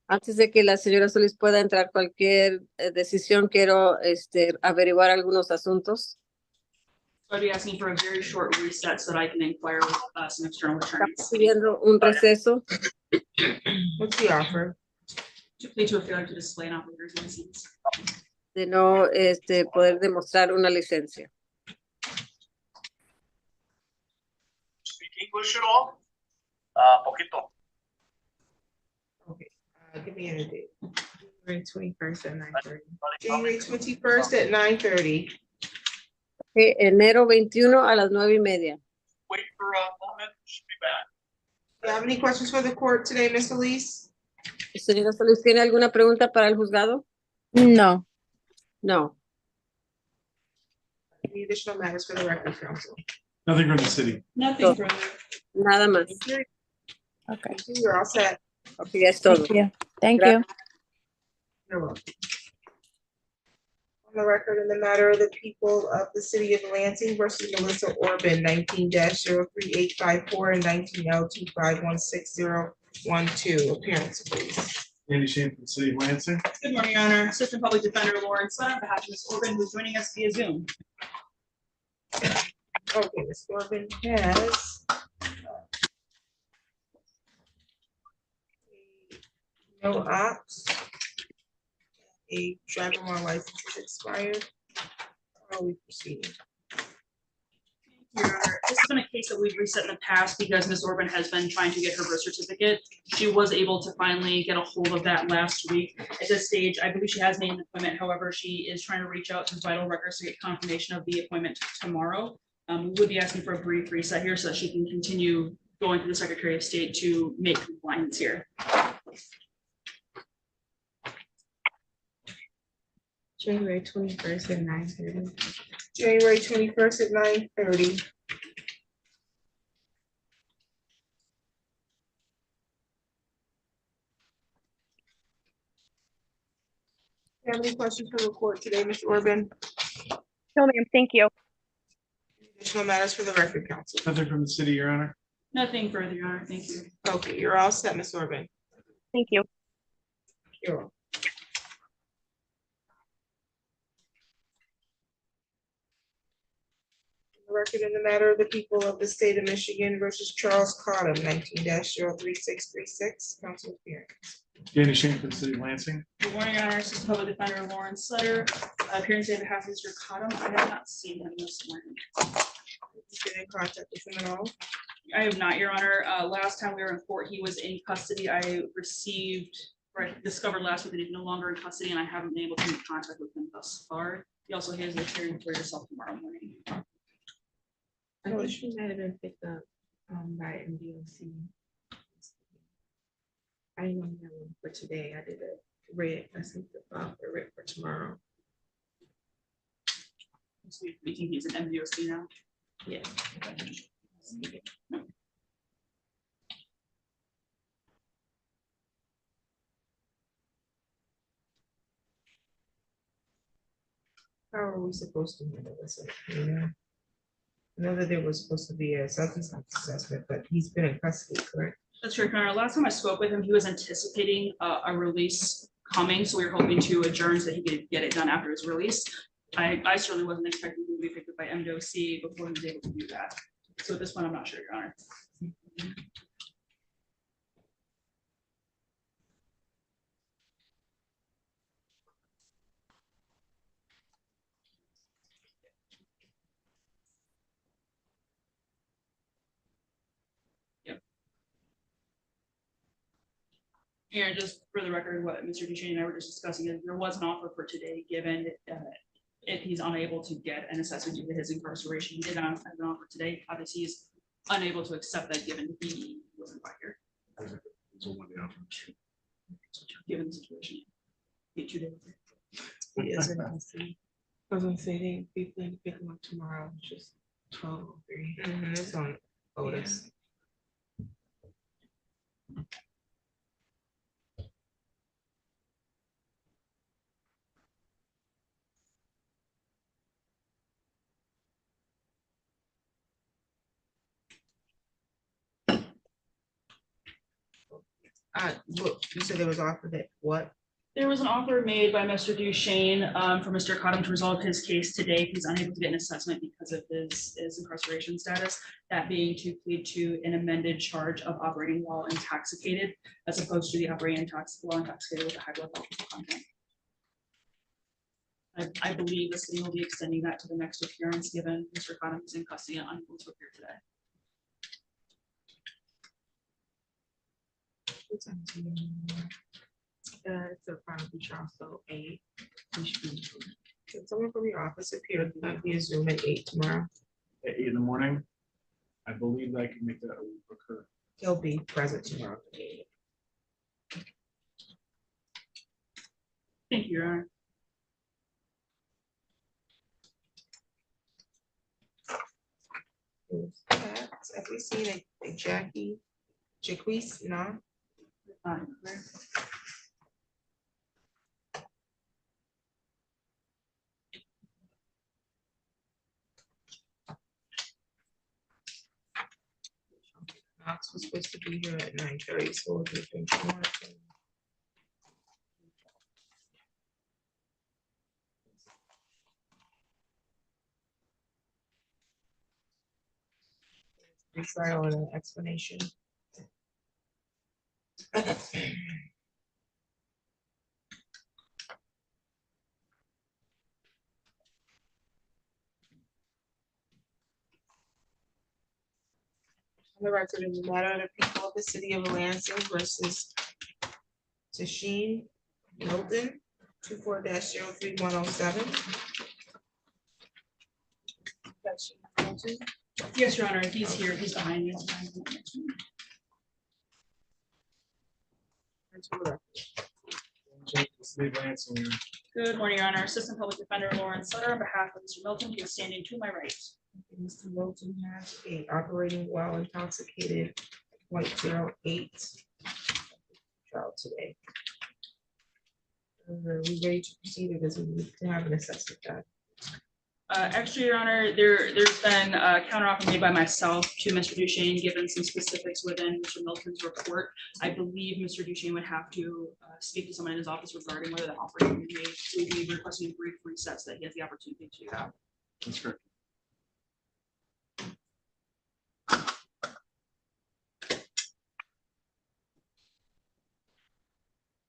Antes de que la señora Solis pueda entrar cualquier decisión, quiero averiguar algunos asuntos. So I'd be asking for a very short reset so that I can inquire with some external attorneys. Estamos pidiendo un receso. What's the offer? To plead to a failure to display an operator's license. De no poder demostrar una licencia. Speak English at all? Poquito. Okay, give me a date. January 21st at 9:30. January 21st at 9:30. Okay, enero 21 a las 9:30. Wait for a moment, should be back. Do you have any questions for the court today, Ms. Solis? Señora Solis, ¿tiene alguna pregunta para el juzgado? No. No. Any additional matters for the record, counsel? Nothing from the city. Nothing further. Nada más. Okay. You're all set. Okay, ya es todo. Thank you. Thank Gracias. you. You're welcome. On the record in the matter of the people of the city of Lansing versus Melissa Orban, 19-03854 and 19L251612. Appearance, please. Andy Shane from the city of Lansing. Good morning, Your Honor. Assistant Public Defender Laurenty on behalf of Ms. Orban, who's joining us via Zoom. Okay, Ms. Orban has no ops. A driver while license is expired. How are we proceeding? Your Honor, this has been a case that we've reset in the past because Ms. Orban has been trying to get her birth certificate. She was able to finally get a hold of that last week. At this stage, I believe she has made an appointment. However, she is trying to reach out to vital records to get confirmation of the appointment tomorrow. We would be asking for a brief reset here so that she can continue going to the Secretary of State to make compliance here. January 21st at 9:30. January 21st at 9:30. You have any questions for the court today, Ms. Orban? No, ma'am, thank you. Additional matters for the record, counsel? Nothing from the city, Your Honor. Nothing further, Your Honor. Thank you. Okay, you're all set, Ms. Orban. Thank you. You're welcome. The record in the matter of the people of the state of Michigan versus Charles Cotum, 19-03636. Counsel appearance. Andy Shane from the city of Lansing. Good morning, Your Honor. Assistant Public Defender Laurenty, appearing today on behalf of Mr. Cotum. I have not seen him this morning. Been in contact with him at all? I have not, Your Honor. Last time we were in court, he was in custody. I discovered last week that he's no longer in custody, and I haven't been able to make contact with him thus far. He also has a hearing for yourself tomorrow morning. I think she might have been picked up by MDOC. I didn't know that one for today. I did a red, I sent the file for red for tomorrow. So you think he's an MDOC now? Yeah. How are we supposed to handle this? Yeah. I know that there was supposed to be a substance assessment, but he's been in custody, correct? That's true, Your Honor. Last time I spoke with him, he was anticipating a release coming, so we were hoping to adjourn so that he could get it done after his release. I certainly wasn't expecting him to be picked up by MDOC before he was able to do that. So at this point, I'm not sure, Your Honor. And just for the record, what Mr. Duchesne and I were just discussing is there was an offer for today, given if he's unable to get an assessment due to his incarceration. He did not have an offer today. Obviously, he's unable to accept that given he wasn't quite here. Given the situation. Get 2 days. He is in custody. I was gonna say they plan to pick him up tomorrow, just 12:03. It's on Otis. You said there was offered that what? There was an offer made by Mr. Duchesne for Mr. Cotum to resolve his case today. He's unable to get an assessment because of his incarceration status. That being to plead to an amended charge of operating while intoxicated, as opposed to the operating while intoxicated with a high blood alcohol content. I believe the city will be extending that to the next appearance, given Mr. Cotum is in custody and unable to appear today. It's a final trial, so 8. Can someone from your office appear via Zoom at 8 tomorrow? At 8 in the morning, I believe I can make that occur. He'll be present tomorrow. Thank you, Your Honor. Have we seen a Jaquise? No. Knox was supposed to be here at 9:30, so we'll do things tomorrow. Retrial and an explanation. On the record in the matter of the people of the city of Lansing versus Tashen, Milton, 24-03107. Yes, Your Honor, he's here, he's behind you. Good morning, Your Honor. Assistant Public Defender Lawrence Sutter on behalf of Mr. Milton, he is standing to my right. Mr. Milton has a operating while intoxicated 0.08 trial today. Are we ready to proceed, or does he need to have an assessment done? Actually, Your Honor, there's been a counteroffer made by myself to Mr. Duchesne, given some specifics within Mr. Milton's report. I believe Mr. Duchesne would have to speak to someone in his office regarding whether the offer can be made. So we'd be requesting a brief recess that he has the opportunity to do that. That's correct.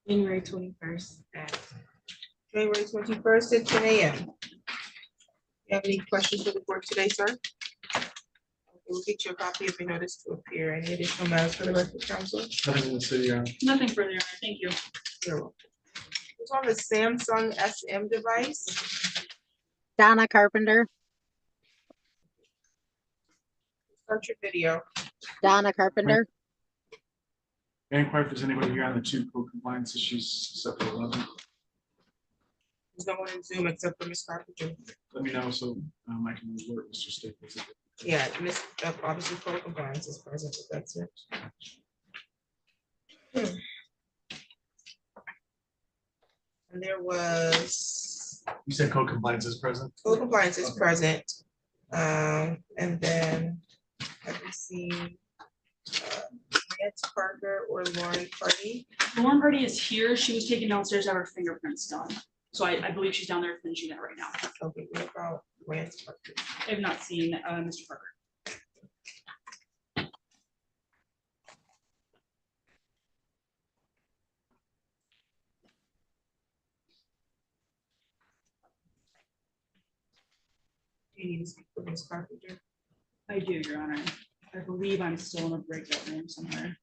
January 21st at 10 a.m. You have any questions for the board today, sir? Okay, we'll get you a copy of your notice to appear. Any additional matters for the rest of the council? Nothing in the city, Your Honor. Nothing further, Your Honor. Thank you. You're welcome. Who's on the Samsung SM device? Donna Carpenter. Start your video. Donna Carpenter. May I inquire if there's anybody here on the 2 code compliance issues except for 11? There's no one in Zoom except for Ms. Carpenter. Let me know so I can alert Mr. Staples. Yeah, Ms. Obviously, code compliance is present, but that's it. And there was. You said code compliance is present? Code compliance is present. And then let me see. Lance Parker or Lauren Party. Lauren Party is here. She was taken downstairs to have her fingerprints done. So I believe she's down there finishing that right now. Okay, what about Lance Parker? I have not seen Mr. Parker. Do you need to speak with Ms. Carpenter? I do, Your Honor. I believe I'm still in a breakout room somewhere.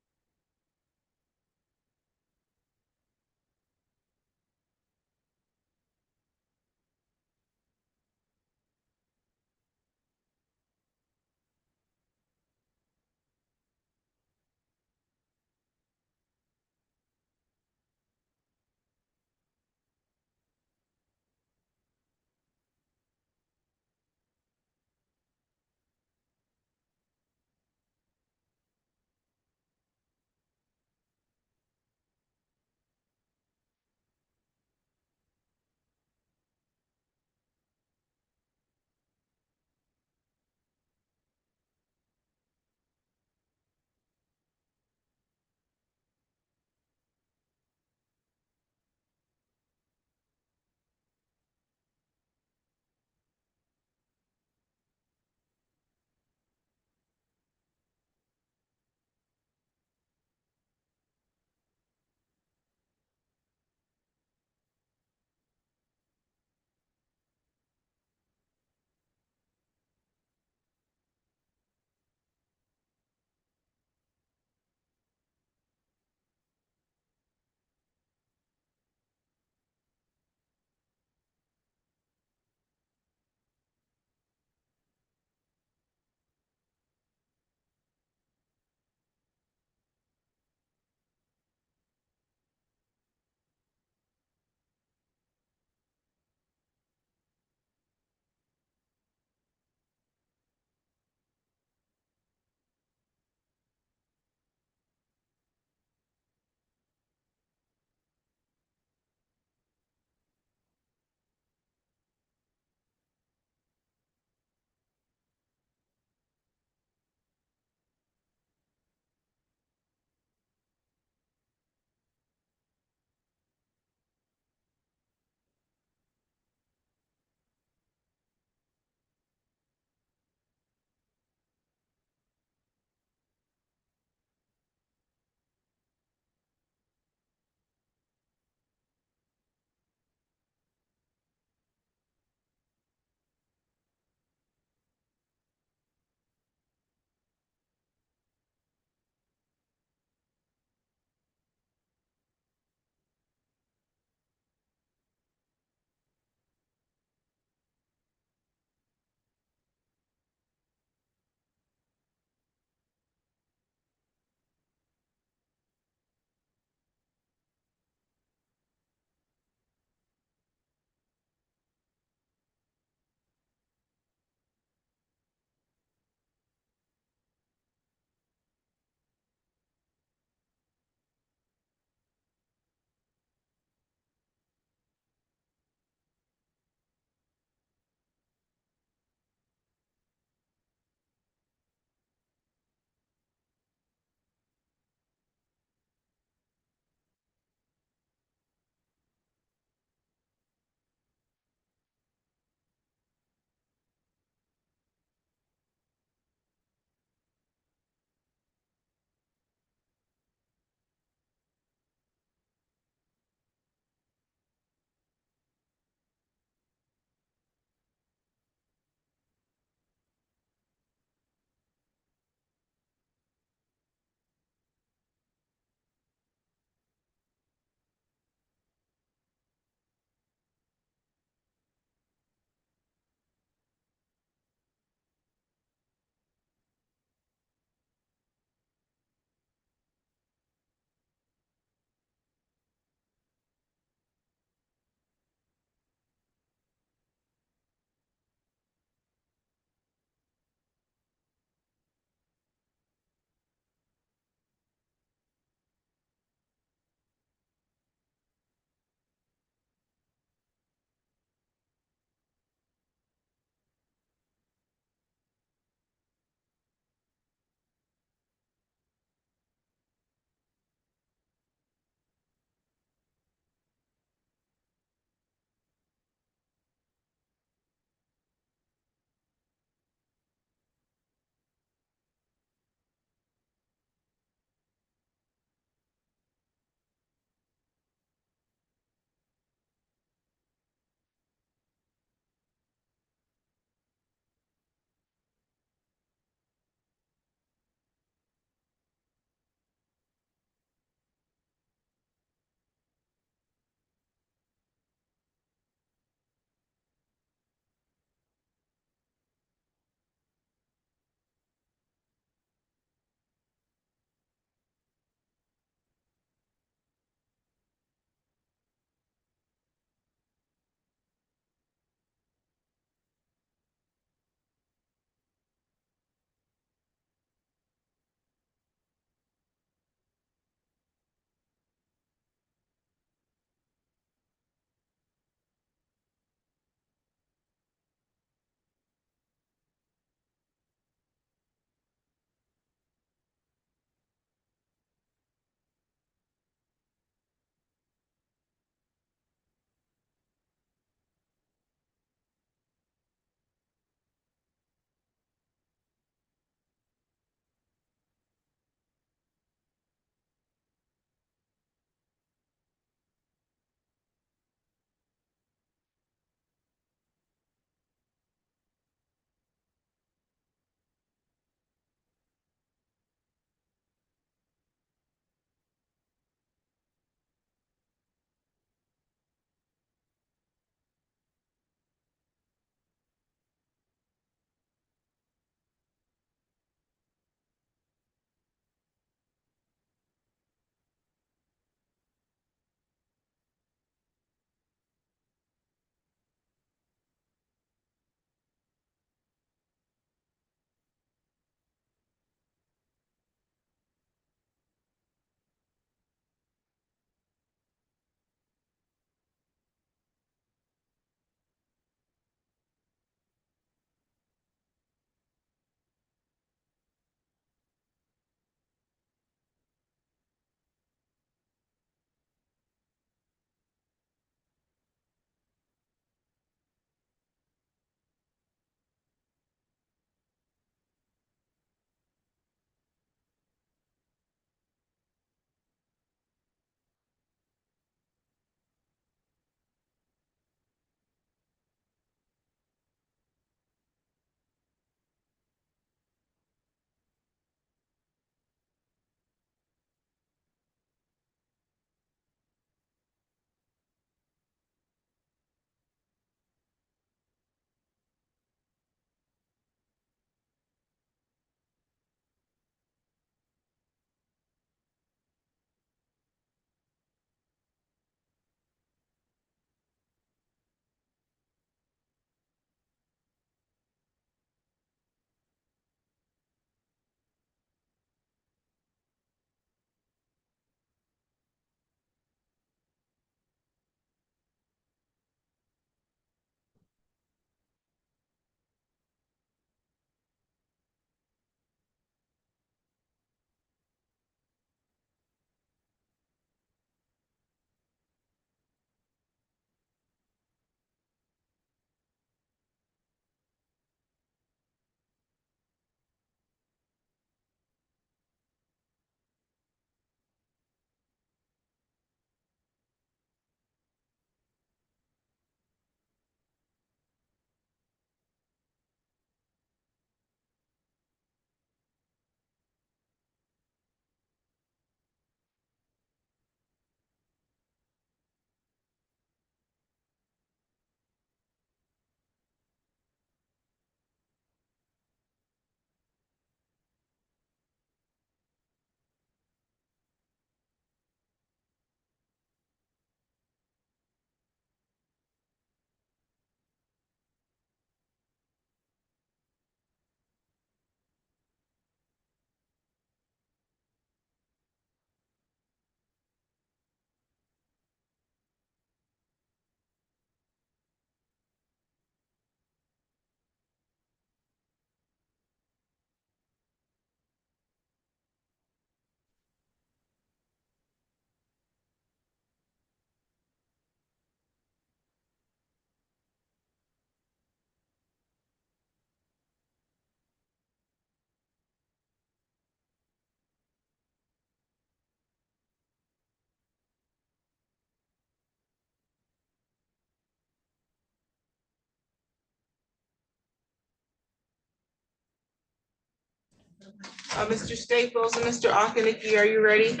Mr. Staples and Mr. Akiniki, are you ready?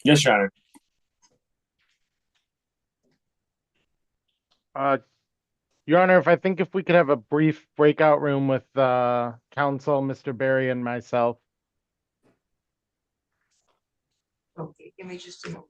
Yes, Your Honor. Your Honor, if we could have a brief breakout room with counsel, Mr. Barry, and myself. Okay, give me just a moment.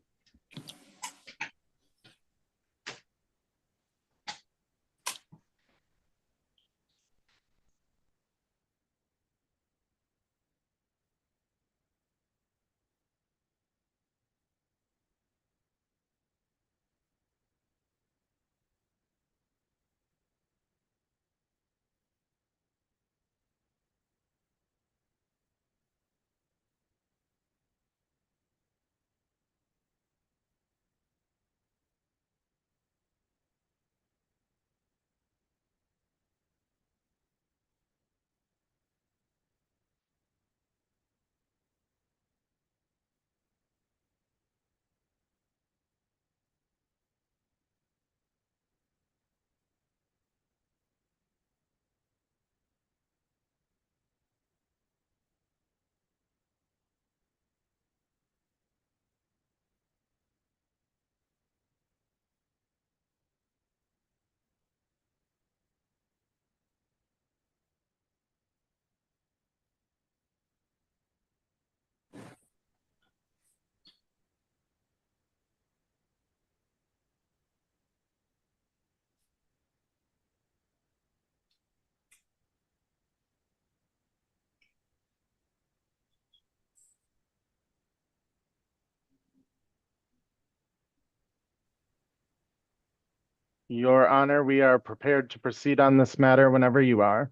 Your Honor, we are prepared to proceed on this matter whenever you are.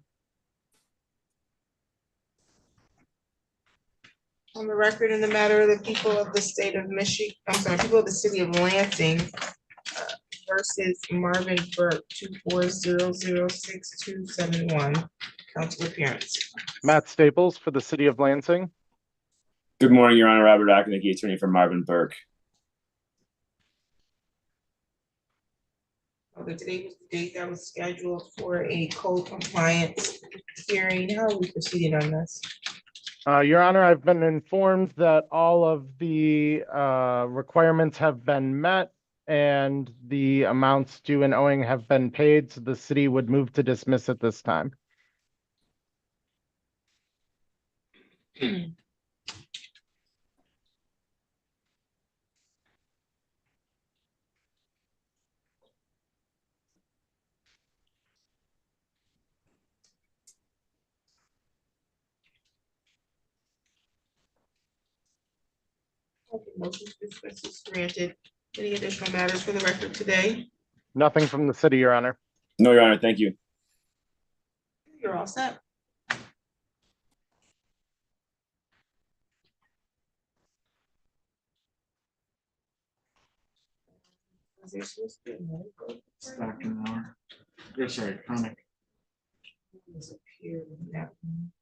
On the record in the matter of the people of the state of Michigan, people of the city of Lansing versus Marvin Burke, 24006271. Council appearance. Matt Staples for the city of Lansing. Good morning, Your Honor. Robert Akiniki, attorney for Marvin Burke. Okay, today was the date that was scheduled for a code compliance hearing. How are we proceeding on this? Your Honor, I've been informed that all of the requirements have been met and the amounts due and owing have been paid, so the city would move to dismiss at this time. Okay, motion to dismiss is granted. Any additional matters for the record today? Nothing from the city, Your Honor. No, Your Honor. Thank you. You're all set. Is there supposed to be a medical? Back in an hour. Yeah, sorry, chronic. Does appear in that one.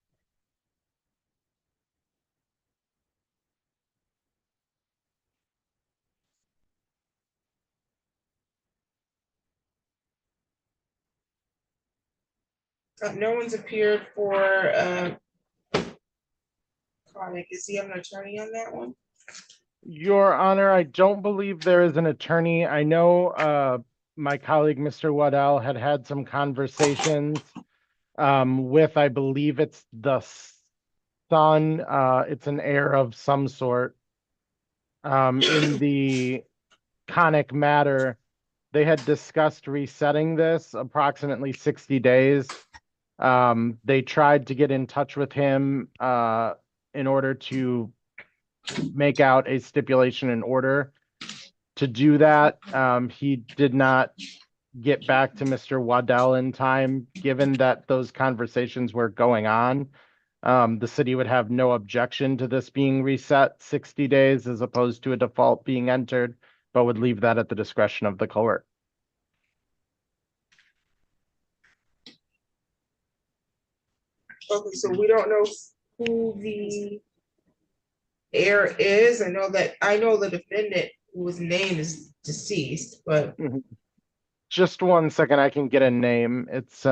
No one's appeared for chronic. Does he have an attorney on that one? Your Honor, I don't believe there is an attorney. I know my colleague, Mr. Waddell, had some conversations with, I believe it's the son, it's an heir of some sort. In the conic matter, they had discussed resetting this approximately 60 days. They tried to get in touch with him in order to make out a stipulation in order to do that. He did not get back to Mr. Waddell in time. Given that those conversations were going on, the city would have no objection to this being reset 60 days as opposed to a default being entered, but would leave that at the discretion of the court. Okay, so we don't know who the heir is. I know the defendant whose name is deceased, but Just one second, I can get a name. It's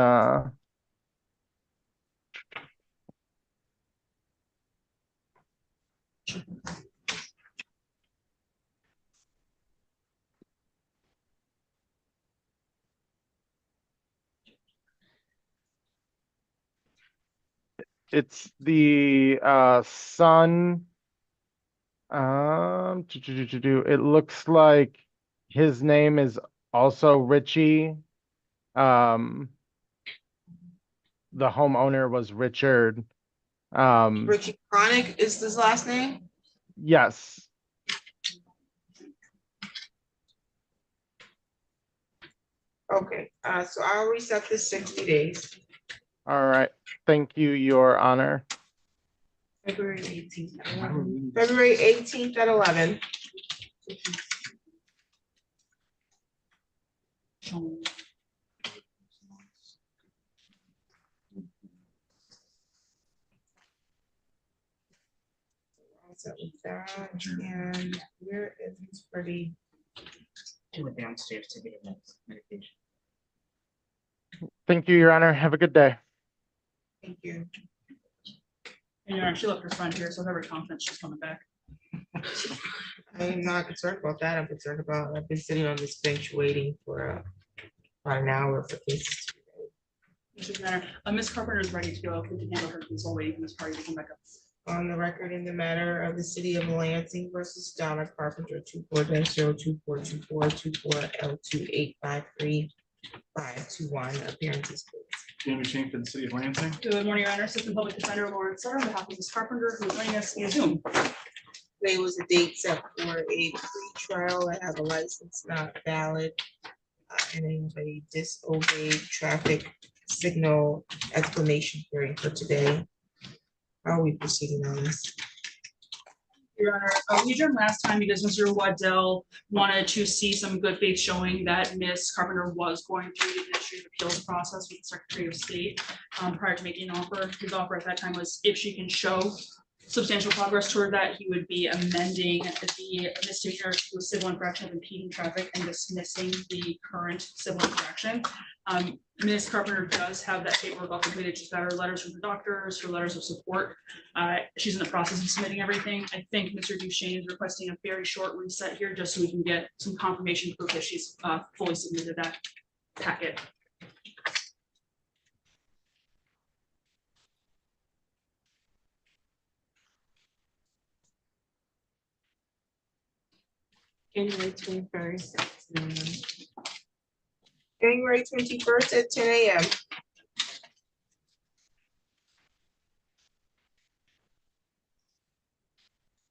It's the son. It looks like his name is also Richie. The homeowner was Richard. Richie Chronic is his last name? Yes. Okay, so I'll reset this 60 days. All right. Thank you, Your Honor. February 18th. February 18th at 11. So with that, and where is this pretty? She went downstairs to get a medication. Thank you, Your Honor. Have a good day. Thank you. And Your Honor, she left her friend here, so I have every confidence she's coming back. I'm not concerned about that. I'm concerned about, I've been sitting on this bench waiting for about an hour for cases. Mr. Matter, Ms. Carpenter is ready to go. If we can handle her case while waiting for this party to come back up. On the record in the matter of the city of Lansing versus Donna Carpenter, 24-02424L2853-521, appearances, please. Jamie Shane for the city of Lansing. Good morning, Your Honor. Assistant Public Defender Laurenty on behalf of Ms. Carpenter, who is joining us via Zoom. Today was the date set for a pre-trial. I have a license not valid and a disobeyed traffic signal explanation hearing for today. How are we proceeding on this? Your Honor, we adjourned last time because Mr. Waddell wanted to see some good faith showing that Ms. Carpenter was going through the administrative appeals process with the Secretary of State prior to making an offer. His offer at that time was if she can show substantial progress toward that, he would be amending the misdemeanor to a civil infraction of impeding traffic and dismissing the current civil infraction. Ms. Carpenter does have that paperwork all completed. She's got her letters from her doctors, her letters of support. She's in the process of submitting everything. I think Mr. Duchesne is requesting a very short reset here just so we can get some confirmation proof that she's fully submitted that packet. January 21st. January 21st at 10 a.m.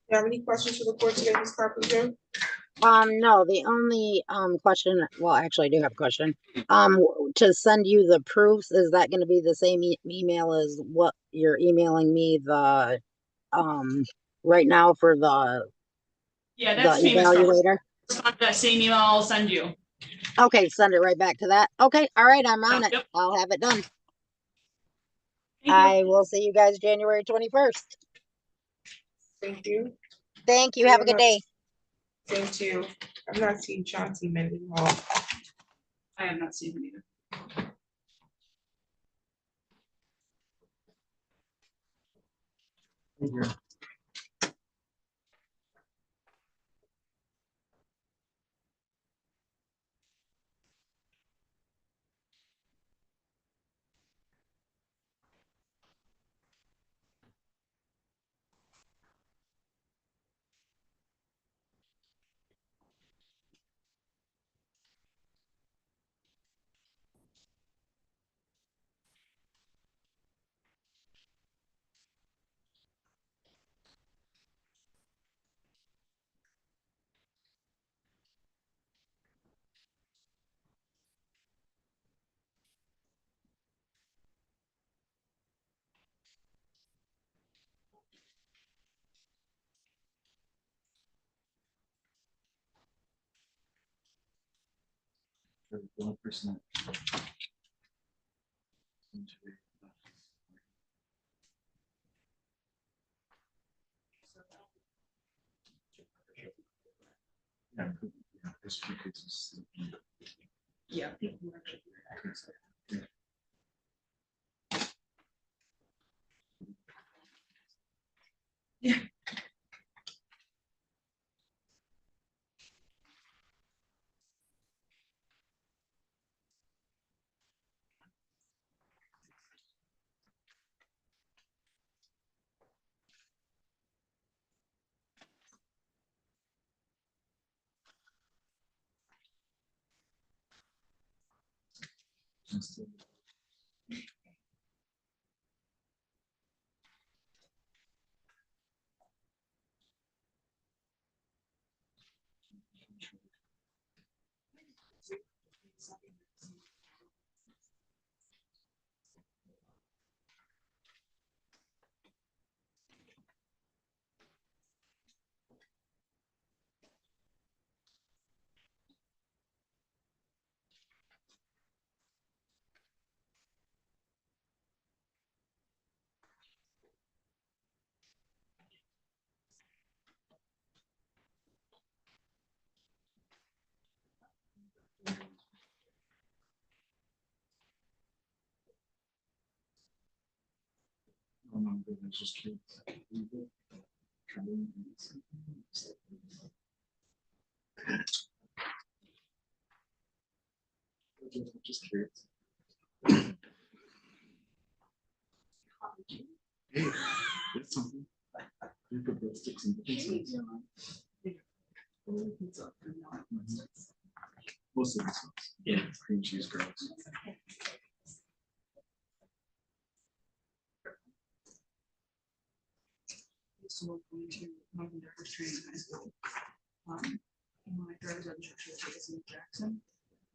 You have any questions for the court today, Ms. Carpenter? No, the only question, well, actually I do have a question. To send you the proofs, is that gonna be the same email as what you're emailing me the right now for the that's the me, Ms. Carpenter. evaluator? Respond to that same email I'll send you. Okay, send it right back to that. Okay, all right, I'm on it. Yep. I'll have it done. You. I will see you guys January 21st. Thank you. Thank you. Have a good day. Same to you. I've not seen Chauncey Mendenhall. I have not seen him either. Thank you. Yeah. People were actually- Yeah. Oh, my goodness, just curious. Just curious. Hey, it's something. You put the sticks in the most of the sauce. Yeah, cream cheese girls. Used to work going to Marvin Demarcus training in high school. And my driver's ed instructor took us into Jackson,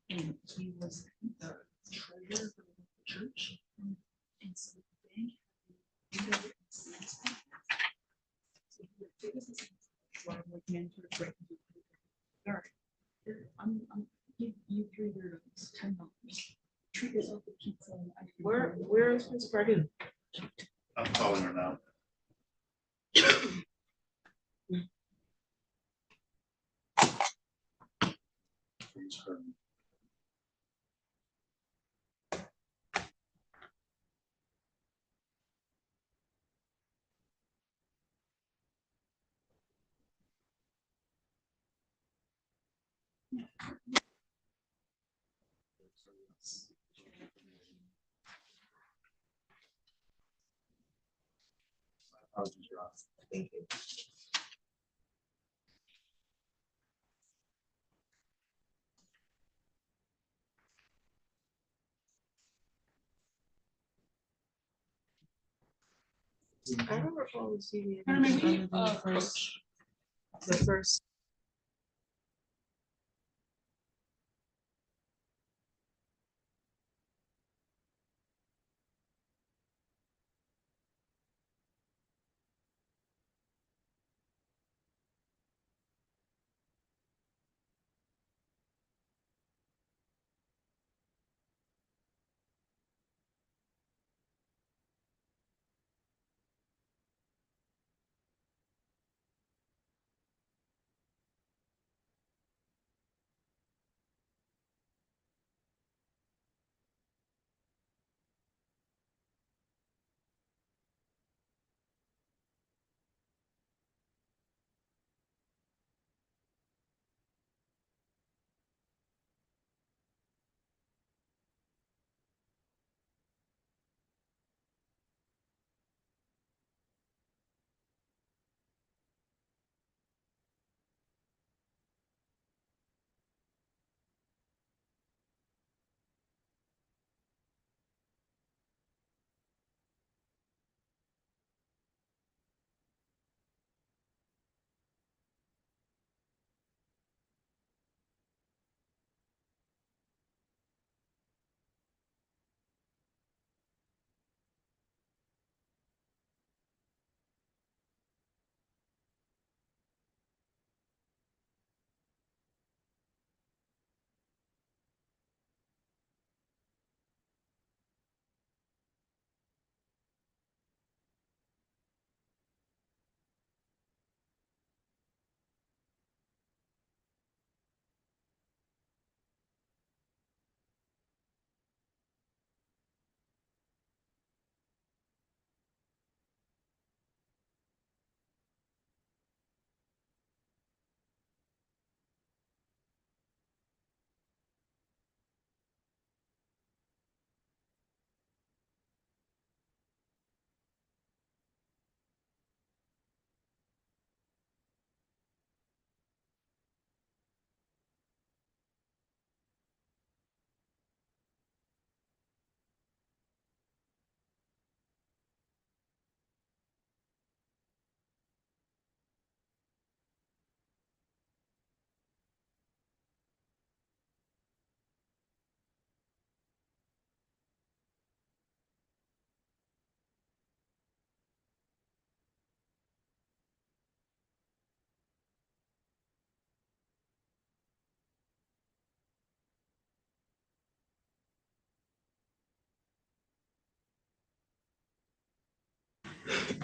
and he was the treasurer for the church. And so they had to so he would take us as while I'm looking into the break. All right, I'm give you $3, $10. Treat yourself to pizza. Where is Miss Party? I'm calling her now. Thank you. I don't recall receiving anything other than the first.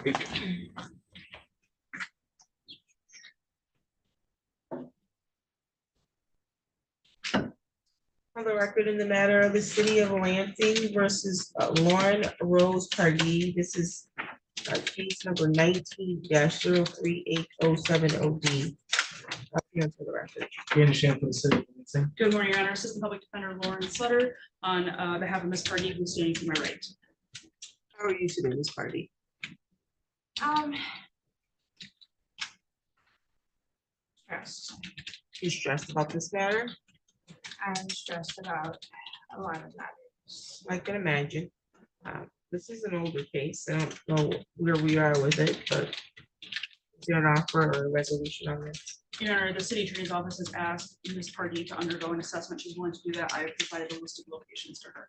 For the record, in the matter of the city of Lansing versus Lauren Rose Pardee, this is case number 19-038070D. For the record. Sham for the city of Lansing. Good morning, Your Honor. Assistant Public Defender Lauren Sutter on behalf of Ms. Pardee, who's standing to my right. How are you today, Ms. Pardee? Stressed. You stressed about this matter? I'm stressed about a lot of matters. I can imagine. This is an older case. I don't know where we are with it, but is there an offer or a resolution on this? Your Honor, the city attorney's office has asked Ms. Pardee to undergo an assessment. She's willing to do that. I have provided a list of locations to her.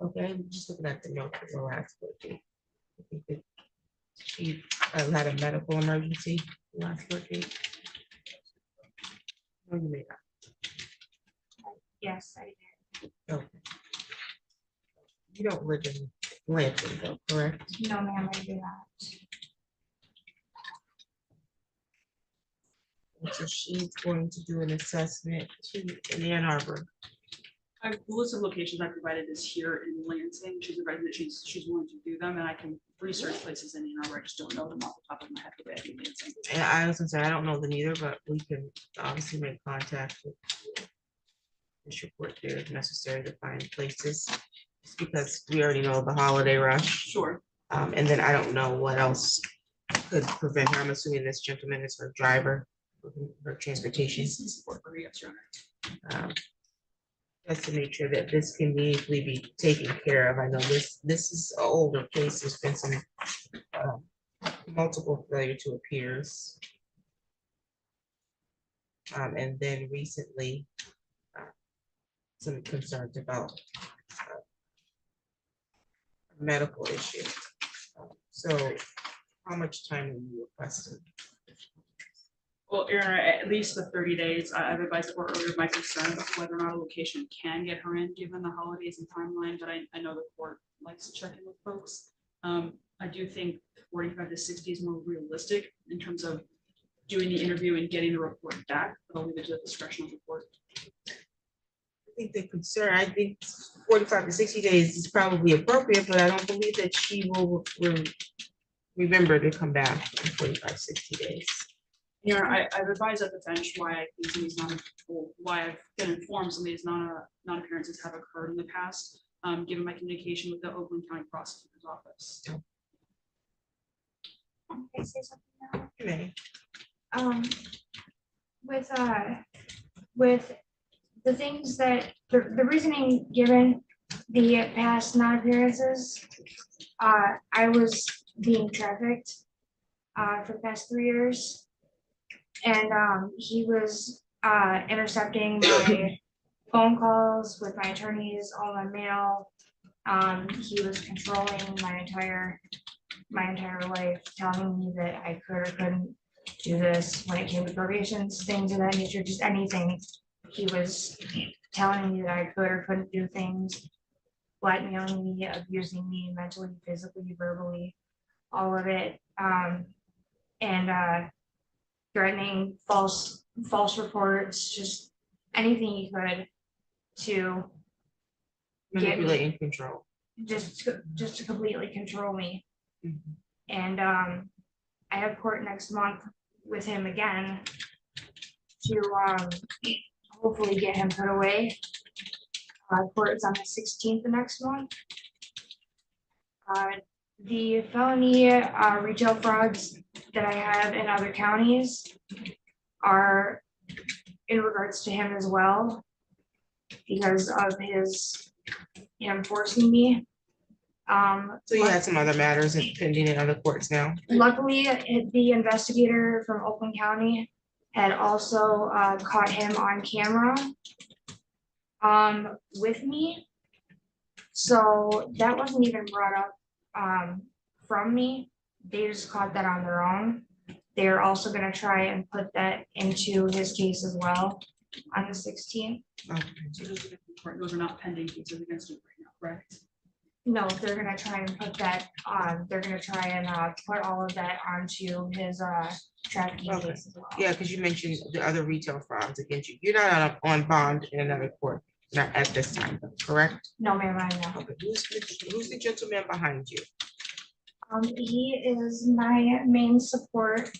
Okay, I'm just looking at the note for the last court date. I think that she had a medical emergency last court date. No, you may not. Yes, I did. Okay. You don't live in Lansing, though, correct? No, ma'am, I do not. So she's going to do an assessment in Ann Arbor. The list of locations I provided is here in Lansing. She's advised that she's willing to do them, and I can research places in Ann Arbor. I just don't know them off the top of my head for that in Lansing. And I was gonna say, I don't know them either, but we can obviously make contact with this report there if necessary to find places. Just because we already know the holiday rush. Sure. And then I don't know what else could prevent her. I'm assuming this gentleman is her driver, her transportation. Support for yes, Your Honor. Just to make sure that this can easily be taken care of. I know this is an older case. There's been some multiple failure to appears. And then recently, some concerns about medical issue. So how much time are you requesting? Well, Your Honor, at least the 30 days. I've advised the court earlier of my concern about whether or not a location can get her in given the holidays and timeline, but I know the court likes to check in with folks. I do think 45 to 60 is more realistic in terms of doing the interview and getting the report back, but I'll leave it to the discretion of the court. I think the concern, I think 45 to 60 days is probably appropriate, but I don't believe that she will remember to come back in 45, 60 days. Your Honor, I've advised at the bench why I think some of these why I've been informed some of these non-appearances have occurred in the past, given my communication with the Oakland County Prosecutor's Office. Can I say something now? You may. With the things that the reasoning given the past non-appearances, I was being trafficked for the past 3 years. And he was intercepting my phone calls with my attorneys, all my mail. He was controlling my entire life, telling me that I could or couldn't do this when it came to probations, things of that nature, just anything. He was telling me that I could or couldn't do things, blackmailing me, abusing me mentally, physically, verbally, all of it. And threatening false reports, just anything he could to Manipulate and control. just to completely control me. And I have court next month with him again to hopefully get him put away. Court is on the 16th of next month. The felony retail frauds that I have in other counties are in regards to him as well, because of him forcing me. So you had some other matters pending in other courts now? Luckily, the investigator from Oakland County had also caught him on camera with me. So that wasn't even brought up from me. They just caught that on their own. They're also gonna try and put that into his case as well on the 16th. So those are not pending cases against him right now, correct? No, they're gonna try and put that on, they're gonna try and put all of that onto his trafficking Okay. case as well. Yeah, because you mentioned the other retail frauds against you. You're not on bond in another court, not at this time, correct? No, ma'am, I know. Okay, who's the gentleman behind you? He is my main support.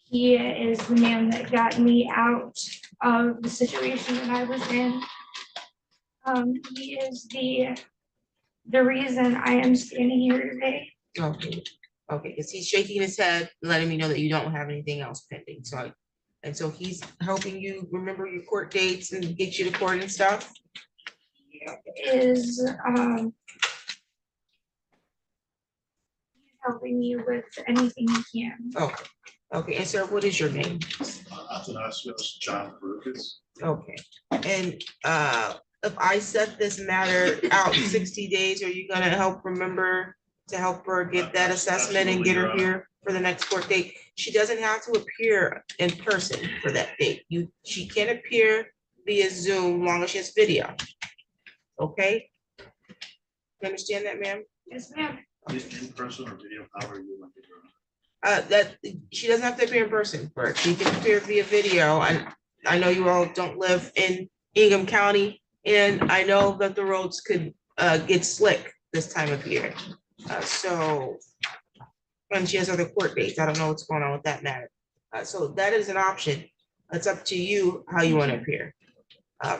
He is the man that got me out of the situation that I was in. He is the reason I am standing here today. Okay, okay, because he's shaking his head, letting me know that you don't have anything else pending, so. And so he's helping you remember your court dates and get you to court and stuff? Is he's helping me with anything he can. Okay, okay, and sir, what is your name? John Lucas. Okay, and if I set this matter out 60 days, are you gonna help remember to help her get that assessment and get her here for the next court date? She doesn't have to appear in person for that date. She can appear via Zoom, long as she has video. Okay? You understand that, ma'am? Yes, ma'am. In person or video, however you want to do it. That she doesn't have to appear in person for it. She can appear via video. And I know you all don't live in Ingham County, and I know that the roads could get slick this time of year. And she has other court dates. I don't know what's going on with that matter. So that is an option. It's up to you how you want to appear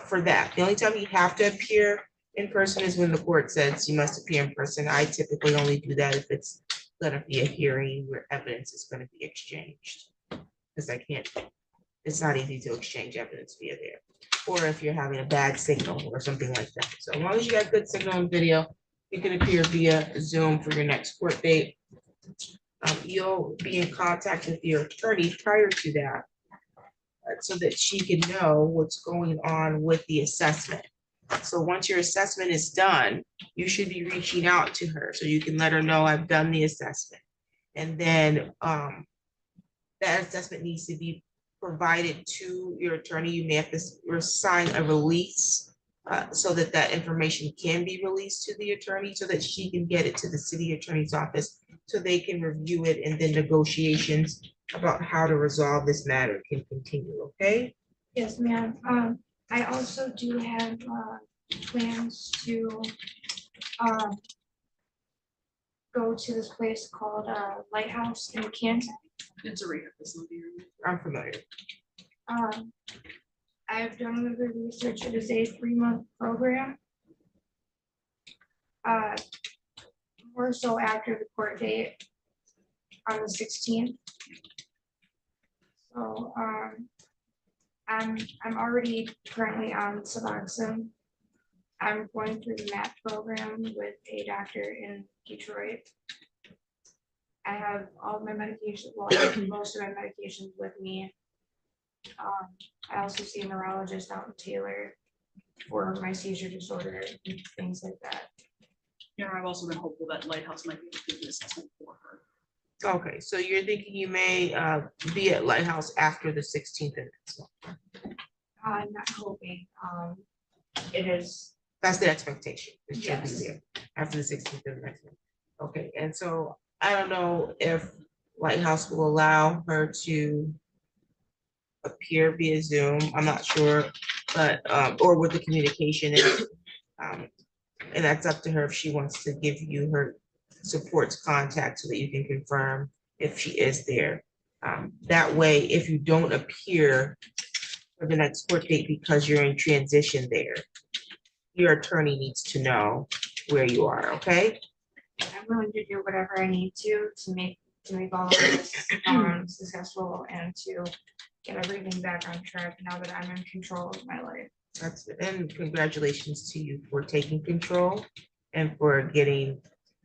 for that. The only time you have to appear in person is when the court says you must appear in person. I typically only do that if it's gonna be a hearing where evidence is gonna be exchanged. Because it's not easy to exchange evidence via there. Or if you're having a bad signal or something like that. So as long as you got good signal and video, you can appear via Zoom for your next court date. You'll be in contact with your attorney prior to that so that she can know what's going on with the assessment. So once your assessment is done, you should be reaching out to her so you can let her know I've done the assessment. And then that assessment needs to be provided to your attorney. You may have to sign a release so that that information can be released to the attorney so that she can get it to the city attorney's office so they can review it, and then negotiations about how to resolve this matter can continue, okay? Yes, ma'am. I also do have plans to go to this place called Lighthouse in Kansas. It's a rehab facility. I'm familiar. I've done the research. It is a 3-month program. More so after the court date on the 16th. So I'm already currently on Suboxone. I'm going through the MAP program with a doctor in Detroit. I have all my medication, well, I have most of my medications with me. I also see a neurologist out in Taylor for my seizure disorder and things like that. Yeah, I've also been hopeful that Lighthouse might be able to do the assessment for her. Okay, so you're thinking you may be at Lighthouse after the 16th of next month? I'm not hoping. It is. That's the expectation. It should be Yes. there after the 16th of next month. Okay, and so I don't know if Lighthouse will allow her to appear via Zoom. I'm not sure, but or what the communication is. And that's up to her if she wants to give you her support's contact so that you can confirm if she is there. That way, if you don't appear for the next court date because you're in transition there, your attorney needs to know where you are, okay? I'm willing to do whatever I need to make all of this successful and to get everything back on track now that I'm in control of my life. And congratulations to you for taking control and for getting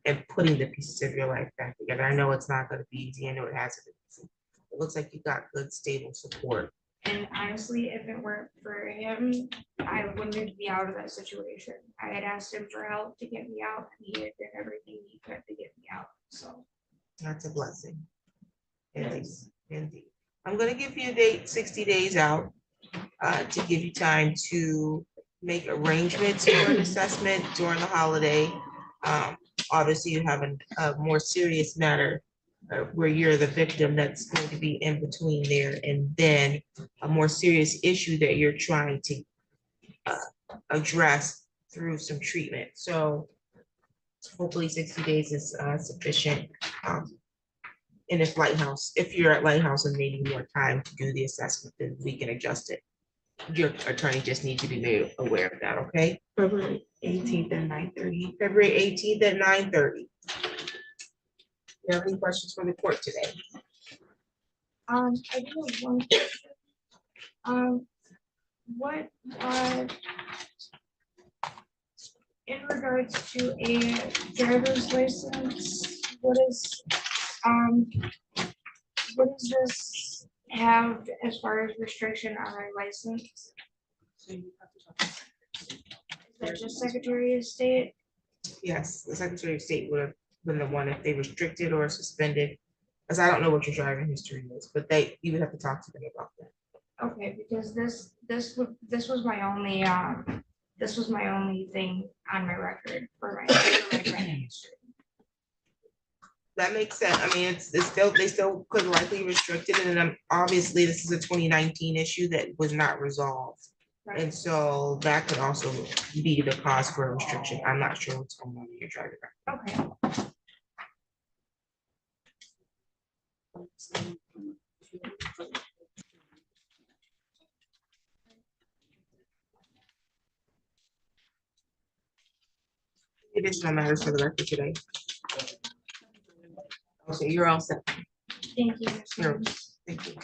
and putting the pieces of your life back together. I know it's not going to be easy. I know it hasn't been easy. It looks like you got good, stable support And honestly, if it weren't for him, I wouldn't be out of that situation. I had asked him for help to get me out, and he had done everything he could to get me out, so. That's a blessing. Indeed, indeed. I'm gonna give you a date, 60 days out, to give you time to make arrangements for an assessment during the holiday. Obviously, you have a more serious matter where you're the victim that's going to be in between there, and then a more serious issue that you're trying to address through some treatment. So hopefully 60 days is sufficient. And if you're at Lighthouse and needing more time to do the assessment, then we can adjust it. Your attorney just needs to be made aware of that, okay? February 18th at 9:30. February 18th at 9:30. You have any questions for the court today? I do have one question. What, in regards to a driver's license, what does this have as far as restriction on our license? Is that just Secretary of State? Yes, the Secretary of State would have been the one if they restricted or suspended, because I don't know what your driving history is, but you would have to talk to them about that. Okay, because this was my only thing on my record for my driving history. That makes sense. I mean, they still could likely restrict it, and then obviously this is a 2019 issue that was not resolved. Right. And so that could also be the cause for a restriction. I'm not sure what's going on in your driving record. Okay. Additional matters for the record today. Okay, you're all set. Thank you. Thank you.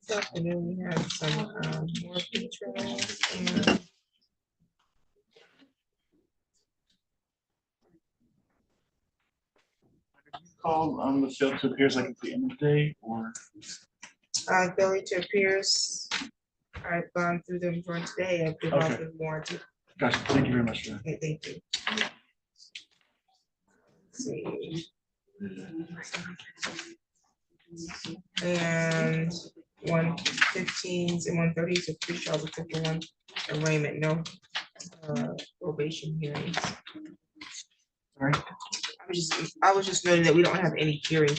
This afternoon, we have some more patrons and Call on the field to appears like at the end of the day, or? failure to appears. I've gone through them for today. I've been Okay. off the warranty. Gotcha, thank you very much for that. Okay, thank you. Let's see. And 115s and 130s are pre-trial except for one arraignment, no probation hearings. All right. I was just noting that we don't have any hearings